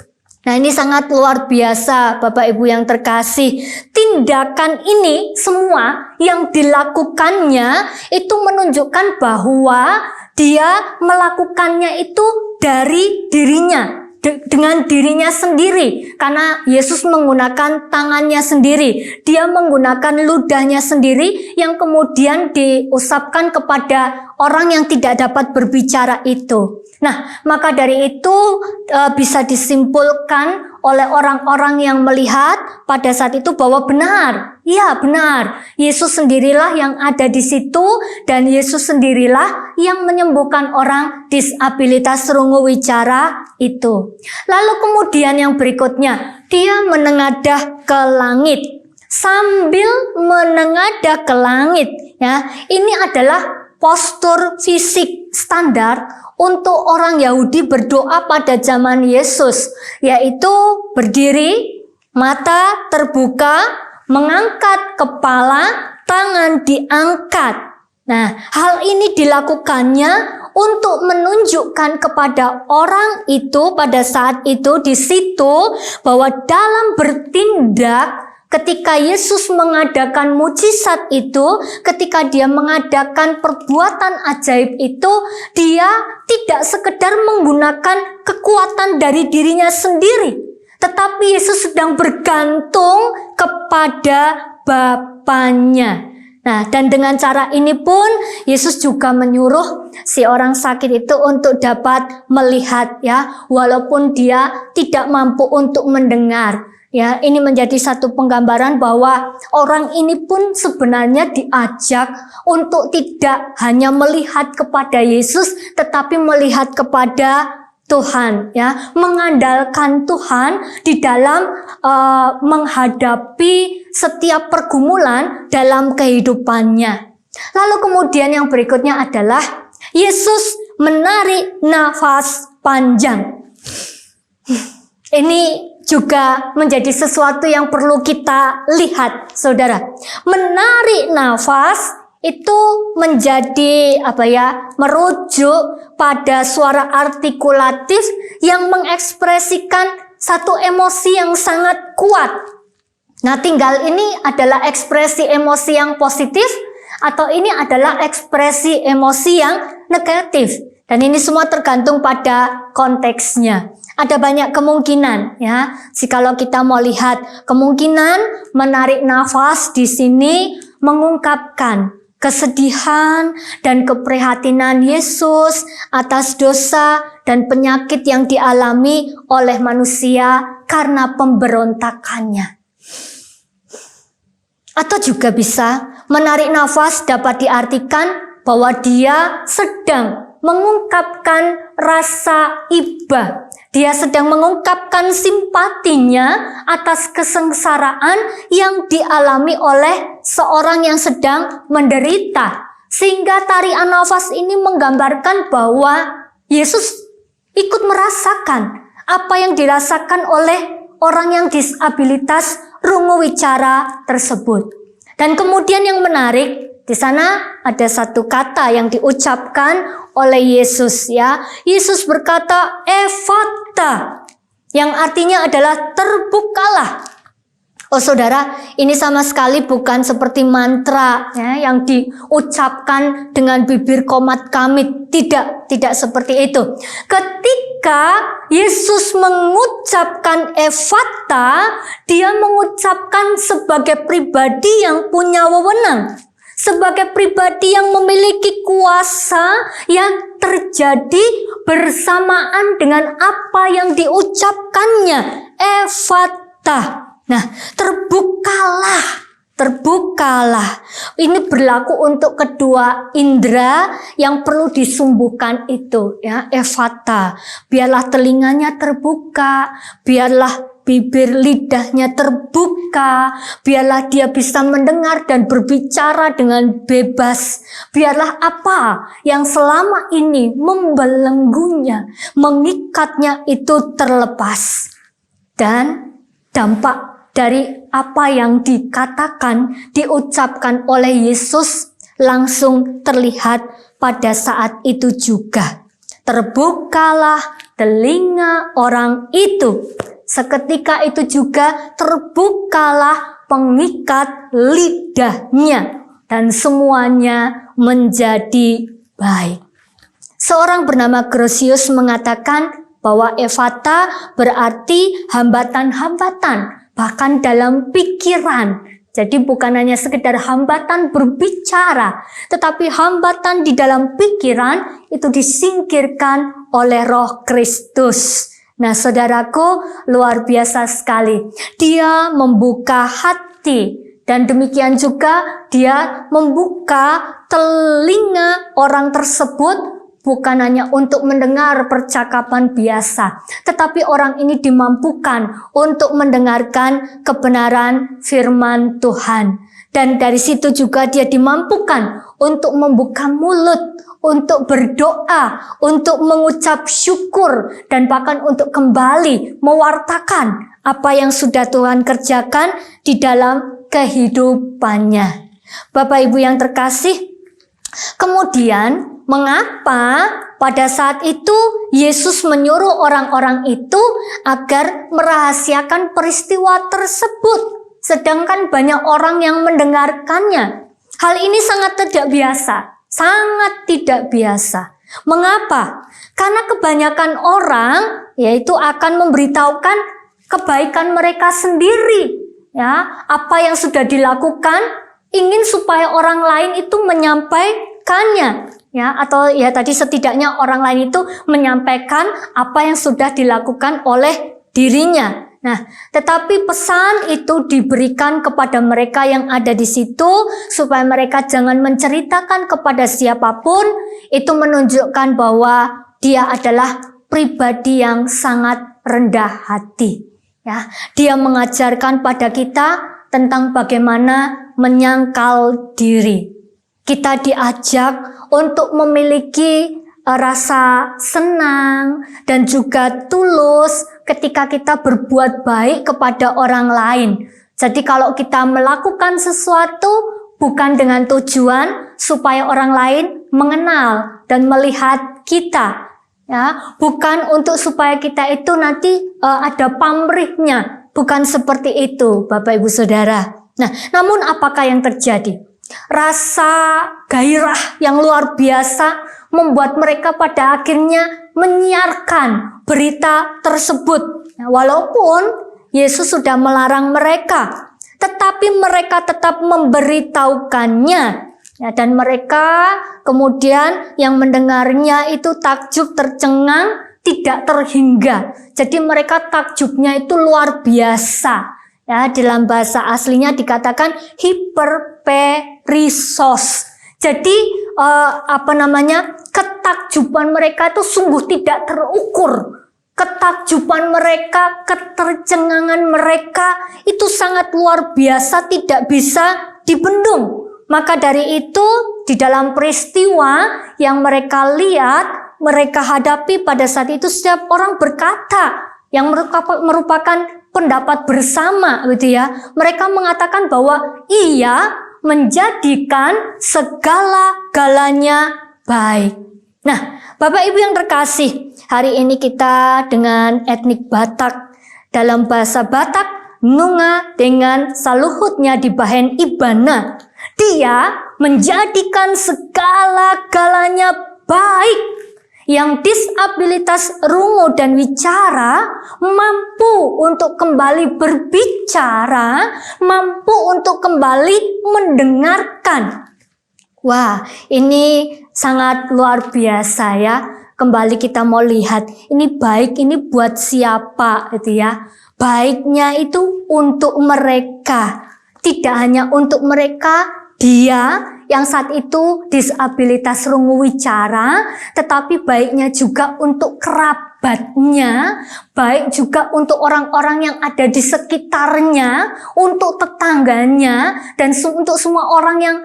Nah, ini sangat luar biasa, Bapak Ibu yang terkasih. Tindakan ini semua yang dilakukannya itu menunjukkan bahwa dia melakukannya itu dari dirinya, dengan dirinya sendiri, karena Yesus menggunakan tangannya sendiri, dia menggunakan ludahnya sendiri yang kemudian diusapkan kepada orang yang tidak dapat berbicara itu. Nah, maka dari itu bisa disimpulkan oleh orang-orang yang melihat pada saat itu bahwa benar, ya benar, Yesus sendirilah yang ada di situ dan Yesus sendirilah yang menyembuhkan orang disabilitas rungu wicara itu. Lalu kemudian yang berikutnya, dia menengadah ke langit. Sambil menengadah ke langit, ya, ini adalah postur fisik standar untuk orang Yahudi berdoa pada zaman Yesus, yaitu berdiri, mata terbuka, mengangkat kepala, tangan diangkat. Nah, hal ini dilakukannya untuk menunjukkan kepada orang itu pada saat itu di situ bahwa dalam bertindak, ketika Yesus mengadakan mujizat itu, ketika dia mengadakan perbuatan ajaib itu, dia tidak sekedar menggunakan kekuatan dari dirinya sendiri, tetapi Yesus sedang bergantung kepada Bapanya. Nah, dan dengan cara ini pun Yesus juga menyuruh si orang sakit itu untuk dapat melihat, ya, walaupun dia tidak mampu untuk mendengar. Ya, ini menjadi satu penggambaran bahwa orang ini pun sebenarnya diajak untuk tidak hanya melihat kepada Yesus, tetapi melihat kepada Tuhan, ya, mengandalkan Tuhan di dalam menghadapi setiap pergumulan dalam kehidupannya. Lalu kemudian yang berikutnya adalah Yesus menarik nafas panjang. Ini juga menjadi sesuatu yang perlu kita lihat, saudara. Menarik nafas itu menjadi merujuk pada suara artikulatif yang mengekspresikan satu emosi yang sangat kuat. Nah, tinggal ini adalah ekspresi emosi yang positif atau ini adalah ekspresi emosi yang negatif. Dan ini semua tergantung pada konteksnya. Ada banyak kemungkinan ya. Jikalau kita mau lihat kemungkinan menarik nafas di sini mengungkapkan kesedihan dan keprihatinan Yesus atas dosa dan penyakit yang dialami oleh manusia karena pemberontakannya. Atau juga bisa menarik nafas dapat diartikan bahwa dia sedang mengungkapkan rasa iba. Dia sedang mengungkapkan simpatinya atas kesengsaraan yang dialami oleh seorang yang sedang menderita. Sehingga tarian nafas ini menggambarkan bahwa Yesus ikut merasakan apa yang dirasakan oleh orang yang disabilitas rungu wicara tersebut. Dan kemudian yang menarik, di sana ada satu kata yang diucapkan oleh Yesus ya. Yesus berkata ephata, yang artinya adalah terbukalah. Oh saudara, ini sama sekali bukan seperti mantra ya, yang diucapkan dengan bibir komat kamit. Tidak seperti itu. Ketika Yesus mengucapkan ephata, dia mengucapkan sebagai pribadi yang punya wewenang. Sebagai pribadi yang memiliki kuasa yang terjadi bersamaan dengan apa yang diucapkannya. Ephata. Nah, terbukalah. Ini berlaku untuk kedua indera yang perlu disumbuhkan itu ya, ephata. Biarlah telinganya terbuka, biarlah bibir lidahnya terbuka, biarlah dia bisa mendengar dan berbicara dengan bebas. Biarlah apa yang selama ini membelenggunya, mengikatnya itu terlepas. Dan dampak dari apa yang dikatakan, diucapkan oleh Yesus langsung terlihat pada saat itu juga. Terbukalah telinga orang itu. Seketika itu juga terbukalah pengikat lidahnya dan semuanya menjadi baik. Seorang bernama Grosius mengatakan bahwa ephata berarti hambatan-hambatan, bahkan dalam pikiran. Jadi bukan hanya sekedar hambatan berbicara, tetapi hambatan di dalam pikiran itu disingkirkan oleh Roh Kristus. Nah, saudaraku, luar biasa sekali. Dia membuka hati dan demikian juga dia membuka telinga orang tersebut bukan hanya untuk mendengar percakapan biasa, tetapi orang ini dimampukan untuk mendengarkan kebenaran firman Tuhan. Dan dari situ juga dia dimampukan untuk membuka mulut, untuk berdoa, untuk mengucap syukur, dan bahkan untuk kembali mewartakan apa yang sudah Tuhan kerjakan di dalam kehidupannya. Bapak Ibu yang terkasih, kemudian mengapa pada saat itu Yesus menyuruh orang-orang itu agar merahasiakan peristiwa tersebut, sedangkan banyak orang yang mendengarkannya? Hal ini sangat tidak biasa, sangat tidak biasa. Mengapa? Karena kebanyakan orang yaitu akan memberitahukan kebaikan mereka sendiri, ya, apa yang sudah dilakukan, ingin supaya orang lain itu menyampaikannya, ya, atau ya tadi setidaknya orang lain itu menyampaikan apa yang sudah dilakukan oleh dirinya. Nah, tetapi pesan itu diberikan kepada mereka yang ada di situ supaya mereka jangan menceritakan kepada siapapun. Itu menunjukkan bahwa dia adalah pribadi yang sangat rendah hati. Ya, dia mengajarkan pada kita tentang bagaimana menyangkal diri. Kita diajak untuk memiliki rasa senang dan juga tulus ketika kita berbuat baik kepada orang lain. Jadi kalau kita melakukan sesuatu bukan dengan tujuan supaya orang lain mengenal dan melihat kita, ya, bukan untuk supaya kita itu nanti ada pamrihnya, bukan seperti itu, Bapak Ibu Saudara. Nah, namun apakah yang terjadi? Rasa gairah yang luar biasa membuat mereka pada akhirnya menyiarkan berita tersebut. Walaupun Yesus sudah melarang mereka, tetapi mereka tetap memberitahukannya. Ya, dan mereka kemudian yang mendengarnya itu takjub, tercengang, tidak terhingga. Jadi mereka takjubnya itu luar biasa. Ya, dalam bahasa aslinya dikatakan hiperperisos. Jadi ketakjuban mereka itu sungguh tidak terukur. Ketakjuban mereka, ketercengangan mereka itu sangat luar biasa, tidak bisa dibendung. Maka dari itu di dalam peristiwa yang mereka lihat, mereka hadapi pada saat itu, setiap orang berkata yang merupakan pendapat bersama, gitu ya. Mereka mengatakan bahwa ia menjadikan segala-galanya baik. Nah, Bapak Ibu yang terkasih, hari ini kita dengan etnik Batak. Dalam bahasa Batak, nunga dengan saluhutnya di bahen ibana. Dia menjadikan segala-galanya baik. Yang disabilitas rungu dan wicara mampu untuk kembali berbicara, mampu untuk kembali mendengarkan. Wah, ini sangat luar biasa ya. Kembali kita mau lihat, ini baik, ini buat siapa gitu ya. Baiknya itu untuk mereka. Tidak hanya untuk mereka, dia yang saat itu disabilitas rungu wicara, tetapi baiknya juga untuk kerabatnya, baik juga untuk orang-orang yang ada di sekitarnya, untuk tetangganya, dan untuk semua orang yang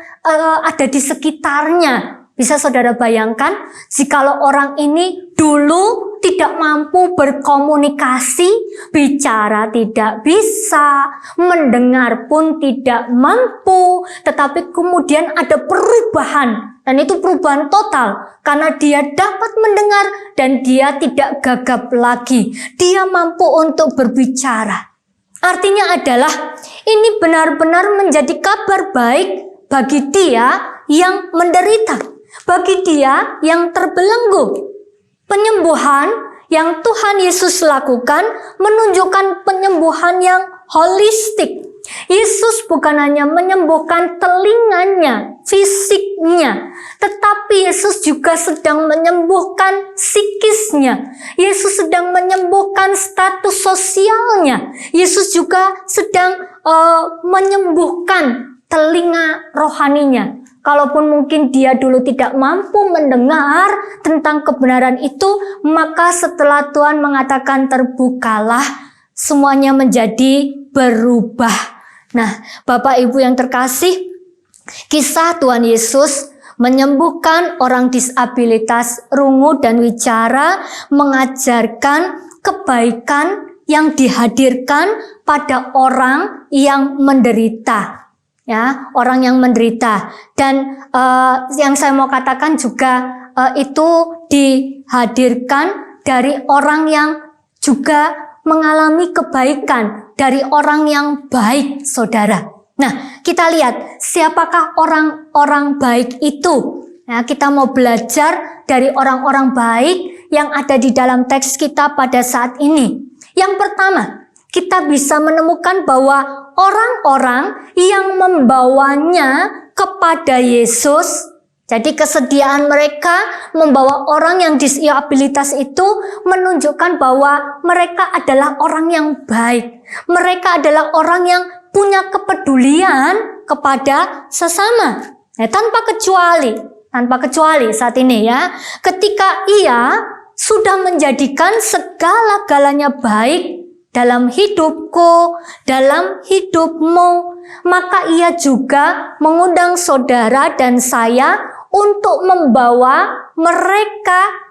ada di sekitarnya. Bisa saudara bayangkan, jikalau orang ini dulu tidak mampu berkomunikasi, bicara tidak bisa, mendengar pun tidak mampu, tetapi kemudian ada perubahan, dan itu perubahan total, karena dia dapat mendengar dan dia tidak gagap lagi, dia mampu untuk berbicara. Artinya adalah ini benar-benar menjadi kabar baik bagi dia yang menderita, bagi dia yang terbelenggu. Penyembuhan yang Tuhan Yesus lakukan menunjukkan penyembuhan yang holistik. Yesus bukan hanya menyembuhkan telinganya, fisiknya, tetapi Yesus juga sedang menyembuhkan psikisnya. Yesus sedang menyembuhkan status sosialnya. Yesus juga sedang menyembuhkan telinga rohaninya. Kalaupun mungkin dia dulu tidak mampu mendengar tentang kebenaran itu, maka setelah Tuhan mengatakan terbukalah, semuanya menjadi berubah. Nah, Bapak Ibu yang terkasih, kisah Tuhan Yesus menyembuhkan orang disabilitas rungu dan wicara mengajarkan kebaikan yang dihadirkan pada orang yang menderita. Ya, orang yang menderita. Dan yang saya mau katakan juga itu dihadirkan dari orang yang juga mengalami kebaikan, dari orang yang baik, saudara. Nah, kita lihat siapakah orang-orang baik itu. Nah, kita mau belajar dari orang-orang baik yang ada di dalam teks kita pada saat ini. Yang pertama, kita bisa menemukan bahwa orang-orang yang membawanya kepada Yesus, jadi kesediaan mereka membawa orang yang disabilitas itu menunjukkan bahwa mereka adalah orang yang baik. Mereka adalah orang yang punya kepedulian kepada sesama. Tanpa kecuali saat ini ya, ketika ia sudah menjadikan segala-galanya baik dalam hidupku, dalam hidupmu, maka ia juga mengundang saudara dan saya untuk membawa mereka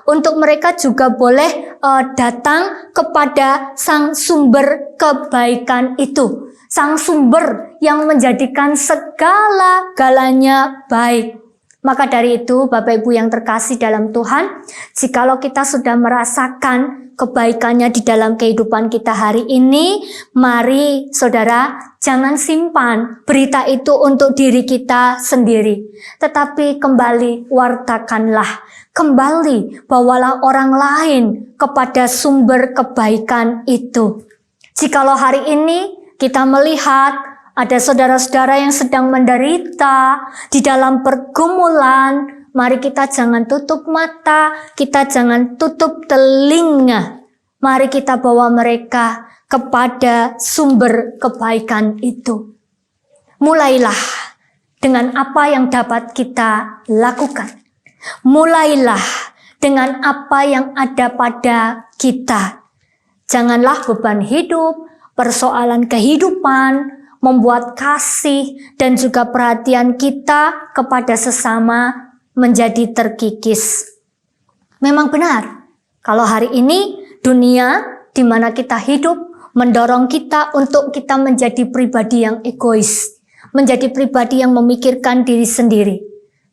untuk mereka juga boleh datang kepada sang sumber kebaikan itu. Sang sumber yang menjadikan segala-galanya baik. Maka dari itu, Bapak Ibu yang terkasih dalam Tuhan, jikalau kita sudah merasakan kebaikannya di dalam kehidupan kita hari ini, mari saudara, jangan simpan berita itu untuk diri kita sendiri. Tetapi kembali wartakanlah, kembali bawalah orang lain kepada sumber kebaikan itu. Jikalau hari ini kita melihat ada saudara-saudara yang sedang menderita di dalam pergumulan, mari kita jangan tutup mata, kita jangan tutup telinga. Mari kita bawa mereka kepada sumber kebaikan itu. Mulailah dengan apa yang dapat kita lakukan. Mulailah dengan apa yang ada pada kita. Janganlah beban hidup, persoalan kehidupan, membuat kasih dan juga perhatian kita kepada sesama menjadi terkikis. Memang benar, kalau hari ini dunia di mana kita hidup mendorong kita untuk kita menjadi pribadi yang egois, menjadi pribadi yang memikirkan diri sendiri.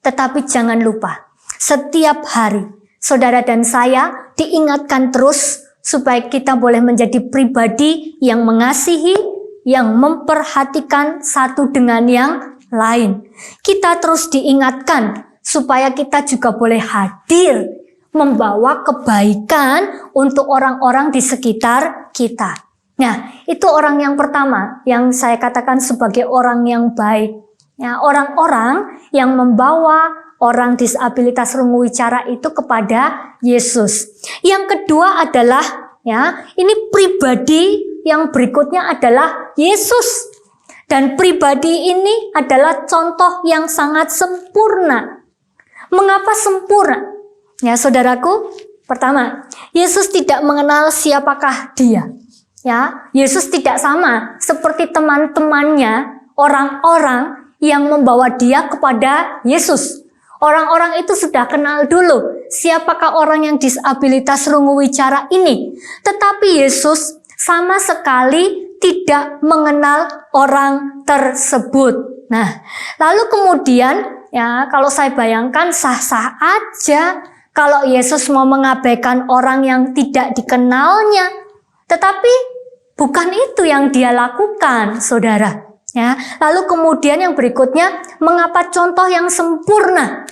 Tetapi jangan lupa, setiap hari saudara dan saya diingatkan terus supaya kita boleh menjadi pribadi yang mengasihi, yang memperhatikan satu dengan yang lain. Kita terus diingatkan supaya kita juga boleh hadir, membawa kebaikan untuk orang-orang di sekitar kita. Nah, itu orang yang pertama yang saya katakan sebagai orang yang baik. Ya, orang-orang yang membawa orang disabilitas rungu-wicara itu kepada Yesus. Yang kedua adalah, ya, ini pribadi yang berikutnya adalah Yesus. Dan pribadi ini adalah contoh yang sangat sempurna. Mengapa sempurna? Ya, saudaraku, pertama, Yesus tidak mengenal siapakah dia. Ya, Yesus tidak sama seperti teman-temannya, orang-orang yang membawa dia kepada Yesus. Orang-orang itu sudah kenal dulu siapakah orang yang disabilitas rungu-wicara ini. Tetapi Yesus sama sekali tidak mengenal orang tersebut. Nah, lalu kemudian, ya, kalau saya bayangkan sah-sah aja kalau Yesus mau mengabaikan orang yang tidak dikenalnya. Tetapi bukan itu yang dia lakukan, saudara. Ya, lalu kemudian yang berikutnya, mengapa contoh yang sempurna?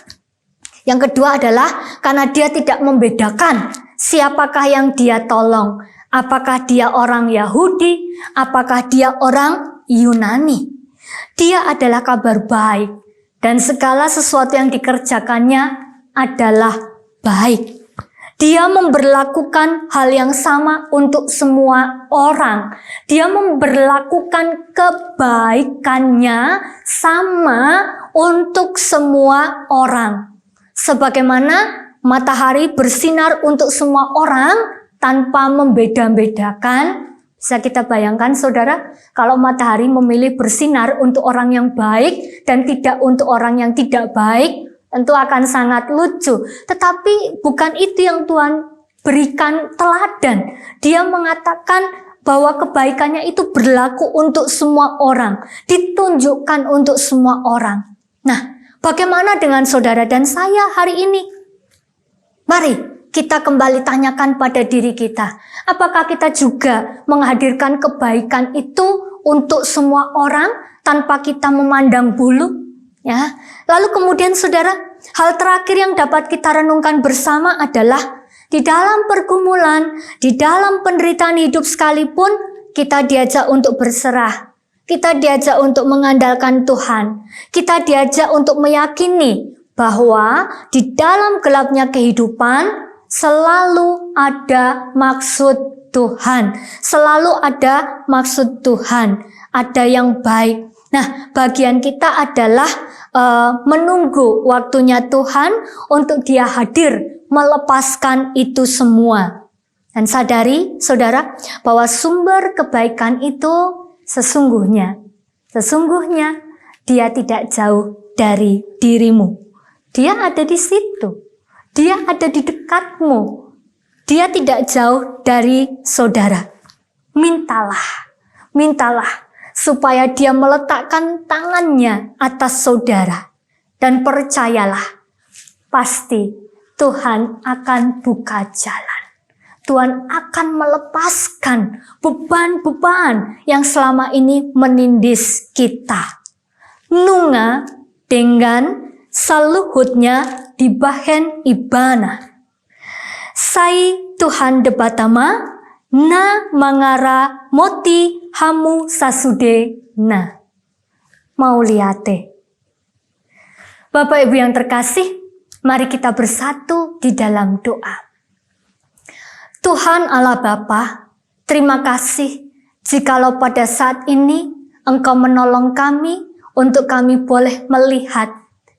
Yang kedua adalah karena dia tidak membedakan siapakah yang dia tolong. Apakah dia orang Yahudi? Apakah dia orang Yunani? Dia adalah kabar baik. Dan segala sesuatu yang dikerjakannya adalah baik. Dia memberlakukan hal yang sama untuk semua orang. Dia memberlakukan kebaikannya sama untuk semua orang. Sebagaimana matahari bersinar untuk semua orang, tanpa membeda-bedakan. Bisa kita bayangkan, saudara, kalau matahari memilih bersinar untuk orang yang baik dan tidak untuk orang yang tidak baik, tentu akan sangat lucu. Tetapi bukan itu yang Tuhan berikan teladan. Dia mengatakan bahwa kebaikannya itu berlaku untuk semua orang, ditunjukkan untuk semua orang. Nah, bagaimana dengan saudara dan saya hari ini? Mari kita kembali tanyakan pada diri kita, apakah kita juga menghadirkan kebaikan itu untuk semua orang tanpa kita memandang bulu? Ya. Lalu kemudian saudara, hal terakhir yang dapat kita renungkan bersama adalah di dalam pergumulan, di dalam penderitaan hidup sekalipun, kita diajak untuk berserah. Kita diajak untuk mengandalkan Tuhan. Kita diajak untuk meyakini bahwa di dalam gelapnya kehidupan, selalu ada maksud Tuhan. Selalu ada maksud Tuhan. Ada yang baik. Nah, bagian kita adalah menunggu waktunya Tuhan untuk Dia hadir melepaskan itu semua. Dan sadari, saudara, bahwa sumber kebaikan itu sesungguhnya Dia tidak jauh dari dirimu. Dia ada di situ. Dia ada di dekatmu. Dia tidak jauh dari saudara. Mintalah supaya dia meletakkan tangannya atas saudara. Dan percayalah, pasti Tuhan akan buka jalan. Tuhan akan melepaskan beban-beban yang selama ini menindis kita. Nunga dengan saluhutnya di bahen ibana. Sai Tuhan debatama na mangara moti hamu sasude na. Mauliate. Bapak Ibu yang terkasih, mari kita bersatu di dalam doa. Tuhan Allah Bapa, terima kasih jikalau pada saat ini Engkau menolong kami untuk kami boleh melihat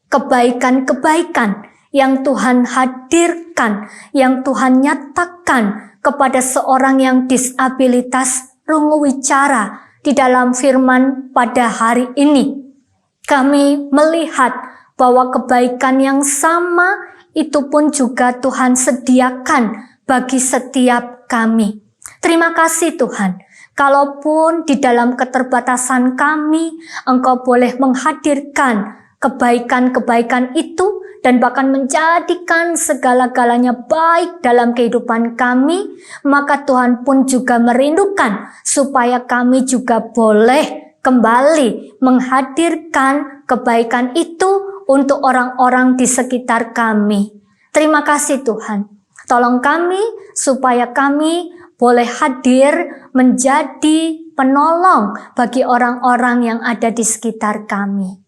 kebaikan-kebaikan yang Tuhan hadirkan, yang Tuhan nyatakan kepada seorang yang disabilitas rungu wicara di dalam firman pada hari ini. Kami melihat bahwa kebaikan yang sama itu pun juga Tuhan sediakan bagi setiap kami. Terima kasih Tuhan. Kalaupun di dalam keterbatasan kami, Engkau boleh menghadirkan kebaikan-kebaikan itu dan bahkan menjadikan segala-galanya baik dalam kehidupan kami, maka Tuhan pun juga merindukan supaya kami juga boleh kembali menghadirkan kebaikan itu untuk orang-orang di sekitar kami. Terima kasih Tuhan. Tolong kami supaya kami boleh hadir menjadi penolong bagi orang-orang yang ada di sekitar kami.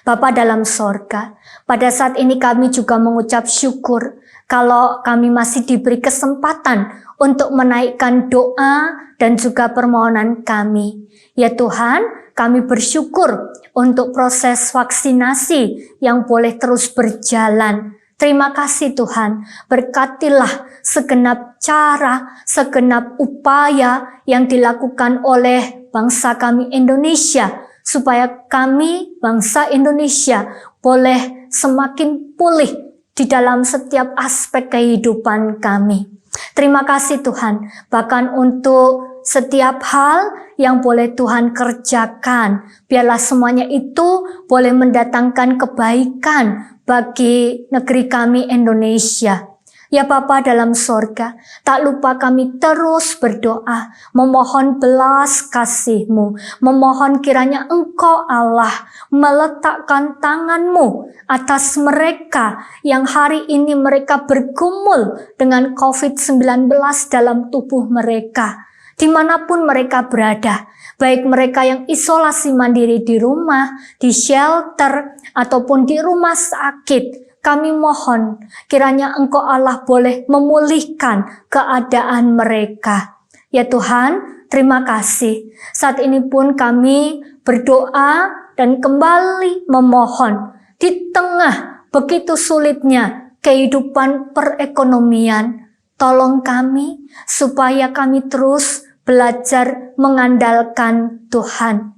Bapa dalam sorga, pada saat ini kami juga mengucap syukur kalau kami masih diberi kesempatan untuk menaikkan doa dan juga permohonan kami. Ya Tuhan, kami bersyukur untuk proses vaksinasi yang boleh terus berjalan. Terima kasih Tuhan, berkatilah segenap cara, segenap upaya yang dilakukan oleh bangsa kami Indonesia, supaya kami bangsa Indonesia boleh semakin pulih di dalam setiap aspek kehidupan kami. Terima kasih Tuhan, bahkan untuk setiap hal yang boleh Tuhan kerjakan, biarlah semuanya itu boleh mendatangkan kebaikan bagi negeri kami Indonesia. Ya Bapa dalam sorga, tak lupa kami terus berdoa, memohon belas kasih-Mu, memohon kiranya Engkau Allah meletakkan tangan-Mu atas mereka yang hari ini mereka bergumul dengan COVID-19 dalam tubuh mereka. Dimanapun mereka berada, baik mereka yang isolasi mandiri di rumah, di shelter, ataupun di rumah sakit, kami mohon kiranya Engkau Allah boleh memulihkan keadaan mereka. Ya Tuhan, terima kasih. Saat ini pun kami berdoa dan kembali memohon di tengah begitu sulitnya kehidupan perekonomian. Tolong kami supaya kami terus belajar mengandalkan Tuhan.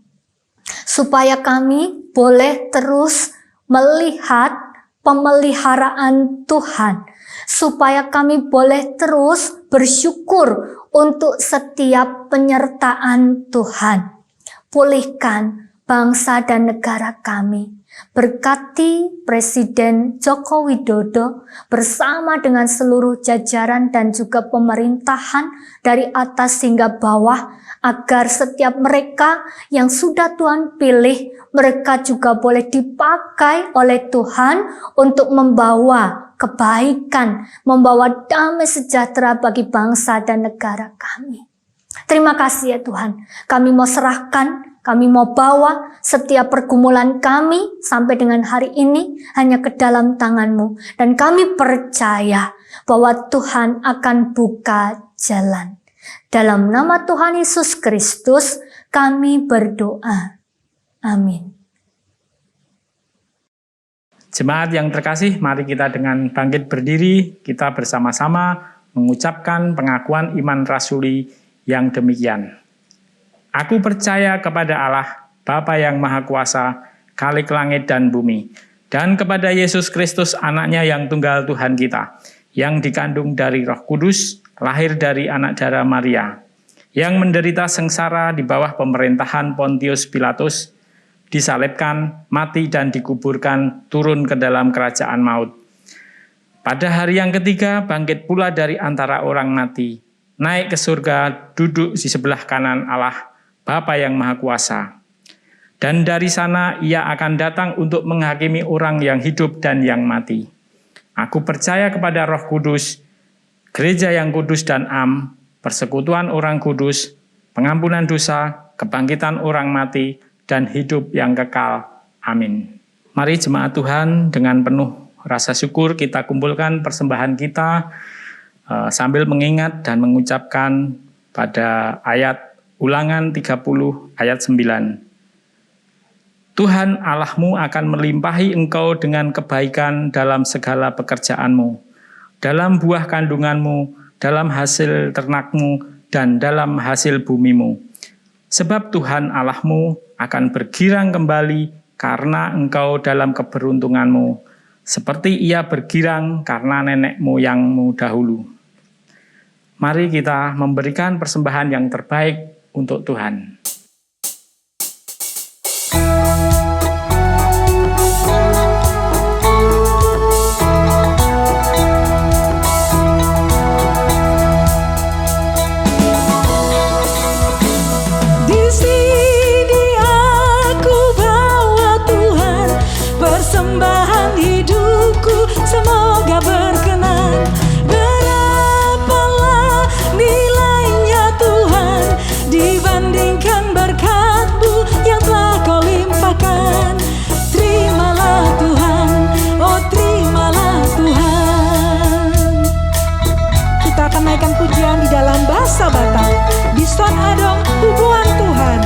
Supaya kami boleh terus melihat pemeliharaan Tuhan, supaya kami boleh terus bersyukur untuk setiap penyertaan Tuhan. Pulihkan bangsa dan negara kami. Berkati Presiden Joko Widodo bersama dengan seluruh jajaran dan juga pemerintahan dari atas hingga bawah, agar setiap mereka yang sudah Tuhan pilih, mereka juga boleh dipakai oleh Tuhan untuk membawa kebaikan, membawa damai sejahtera bagi bangsa dan negara kami. Terima kasih ya Tuhan, kami mau serahkan, kami mau bawa setiap pergumulan kami sampai dengan hari ini hanya ke dalam tangan-Mu. Dan kami percaya bahwa Tuhan akan buka jalan. Dalam nama Tuhan Yesus Kristus kami berdoa. Amin. Jemaat yang terkasih, mari kita dengan bangkit berdiri, kita bersama-sama mengucapkan pengakuan iman rasuli yang demikian. Aku percaya kepada Allah, Bapa yang Maha Kuasa, Khalik langit dan bumi, dan kepada Yesus Kristus anaknya yang tunggal Tuhan kita, yang dikandung dari Roh Kudus, lahir dari anak darah Maria, yang menderita sengsara di bawah pemerintahan Pontius Pilatus, disalibkan, mati dan dikuburkan, turun ke dalam kerajaan maut. Pada hari yang ketiga bangkit pula dari antara orang mati, naik ke surga, duduk di sebelah kanan Allah, Bapa yang Maha Kuasa. Dan dari sana ia akan datang untuk menghakimi orang yang hidup dan yang mati. Aku percaya kepada Roh Kudus, gereja yang kudus dan am, persekutuan orang kudus, pengampunan dosa, kebangkitan orang mati, dan hidup yang kekal. Amin. Mari jemaat Tuhan, dengan penuh rasa syukur kita kumpulkan persembahan kita sambil mengingat dan mengucapkan pada ayat Ulangan 30 ayat 9. Tuhan Allahmu akan melimpahi engkau dengan kebaikan dalam segala pekerjaanmu, dalam buah kandunganmu, dalam hasil ternakmu, dan dalam hasil bumimu. Sebab Tuhan Allahmu akan bergirang kembali karena engkau dalam keberuntunganmu, seperti ia bergirang karena nenek moyangmu dahulu. Mari kita memberikan persembahan yang terbaik untuk Tuhan. Batak, di Son Adong, hubungan Tuhan.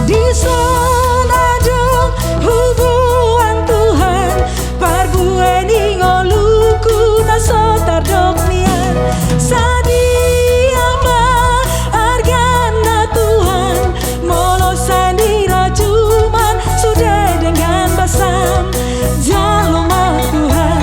Di Son Adong, hubungan Tuhan, parbueni ngoluku nasotar doknian, sadiama argana Tuhan, molosan di rajuman, sudah dengan basam, jaloma Tuhan.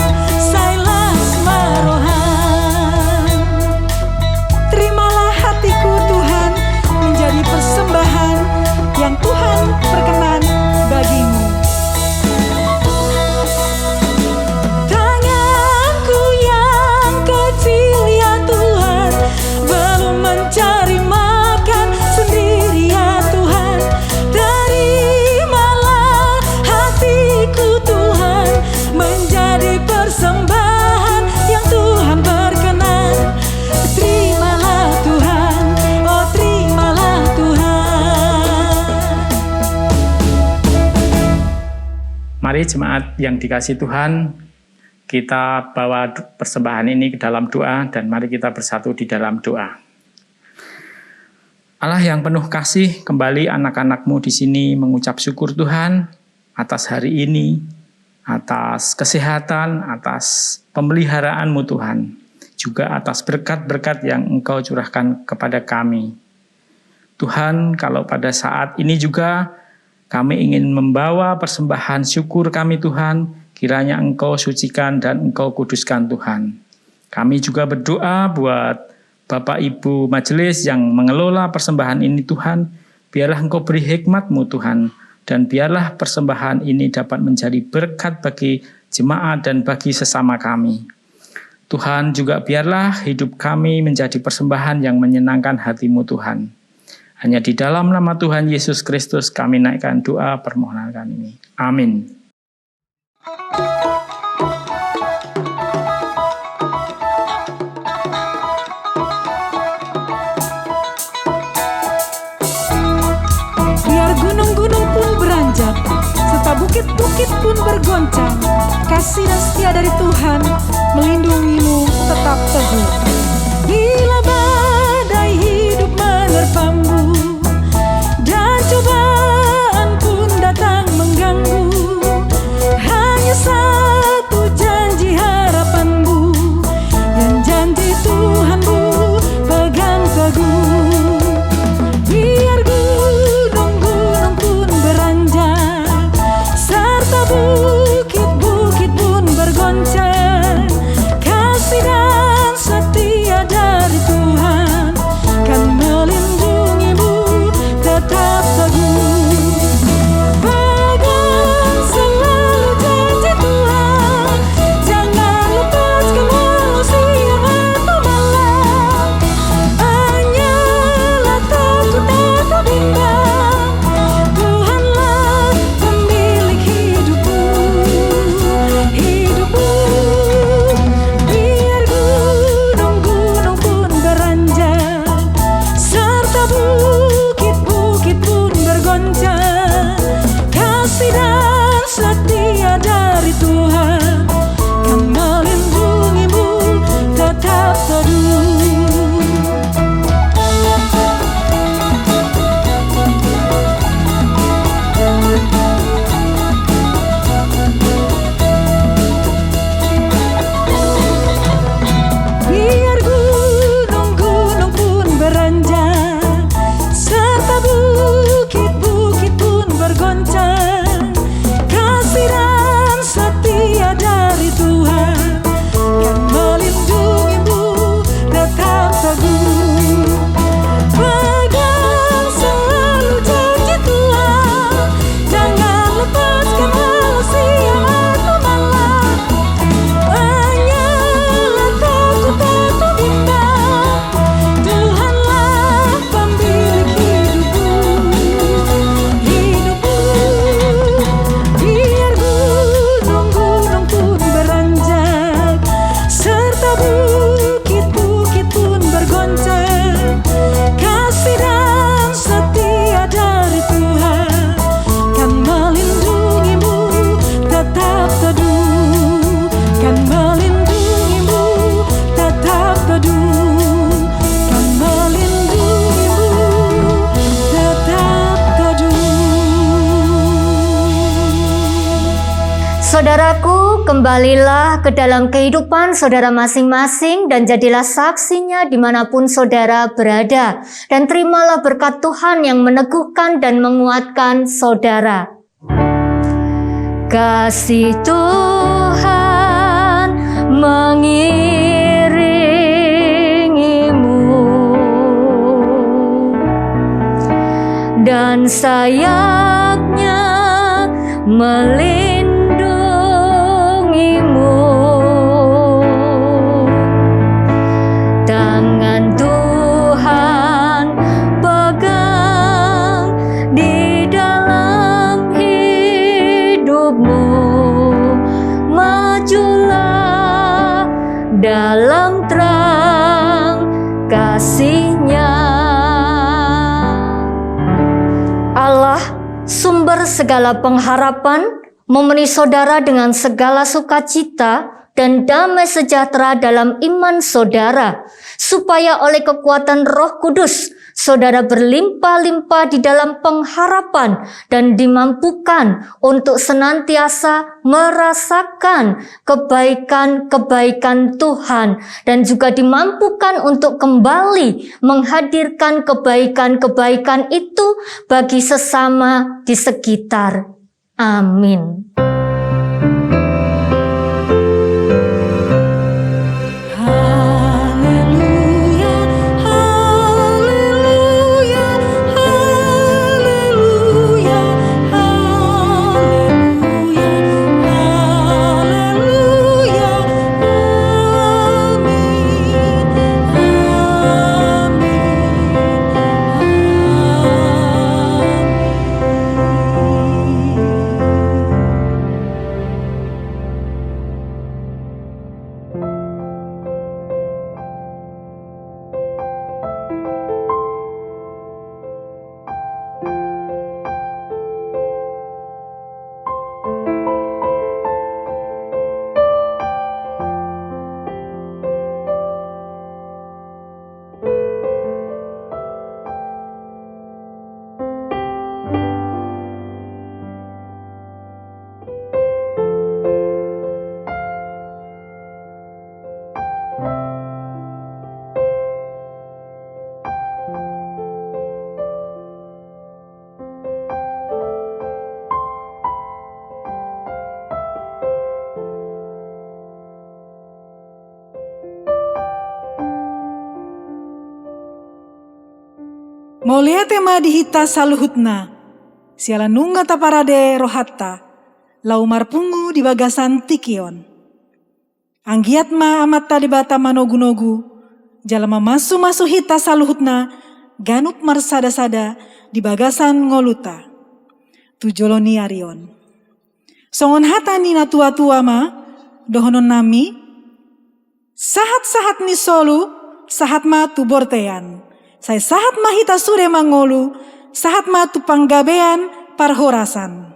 Yang Tuhan berkenan bagimu. Tanganku yang kecil ya Tuhan, belum mencari makan sendiri ya Tuhan. Terimalah hatiku Tuhan, menjadi persembahan yang Tuhan berkenan. Terimalah Tuhan, oh terimalah Tuhan. Mari jemaat yang dikasihi Tuhan, kita bawa persembahan ini ke dalam doa dan mari kita bersatu di dalam doa. Allah yang penuh kasih, kembali anak-anak-Mu di sini mengucap syukur Tuhan atas hari ini, atas kesehatan, atas pemeliharaan-Mu Tuhan, juga atas berkat-berkat yang Engkau curahkan kepada kami. Tuhan, kalau pada saat ini juga kami ingin membawa persembahan syukur kami Tuhan, kiranya Engkau sucikan dan Engkau kuduskan Tuhan. Kami juga berdoa buat Bapak Ibu Majelis yang mengelola persembahan ini Tuhan, biarlah Engkau beri hikmat-Mu Tuhan, dan biarlah persembahan ini dapat menjadi berkat bagi jemaat dan bagi sesama kami. Tuhan juga biarlah hidup kami menjadi persembahan yang menyenangkan hati-Mu Tuhan. Hanya di dalam nama Tuhan Yesus Kristus kami naikkan doa permohonan kami ini. Amin. Biar gunung-gunung pun beranjak, serta bukit-bukit pun bergoncang, kasih dan setia dari Tuhan melindungimu tetap teguh. Bila badai hidup menerpammu dan cobaan pun datang mengganggu, hanya satu janji harapanmu, yang janji Tuhanmu pegang teguh. Saudaraku, kembalilah ke dalam kehidupan saudara masing-masing dan jadilah saksinya dimanapun saudara berada. Dan terimalah berkat Tuhan yang meneguhkan dan menguatkan saudara. Kasih Tuhan mengiringimu dan sayapnya melindungimu. Tangan Tuhan pegang di dalam hidupmu. Majulah dalam terang kasih-Nya. Allah, sumber segala pengharapan, memenuhi saudara dengan segala sukacita dan damai sejahtera dalam iman saudara, supaya oleh kekuatan Roh Kudus, saudara berlimpah-limpah di dalam pengharapan dan dimampukan untuk senantiasa merasakan kebaikan-kebaikan Tuhan dan juga dimampukan untuk kembali menghadirkan kebaikan-kebaikan itu bagi sesama di sekitar. Amin. Maulia tema dihita saluhutna, siala nunga taparade rohatta, lau marpungu di bagasan tikion. Anggiat ma amatta di bata manogu-nogu, jalama masu hita saluhutna, ganut marsada-sada di bagasan ngoluta. Tujoloni arion. Songon hatani na tua-tua ma, dohonon nami, sahat-sahat ni solu, sahat ma tu bortean. Saya sahat mahita sure mangolu, sahat ma tu panggabean parhorasan.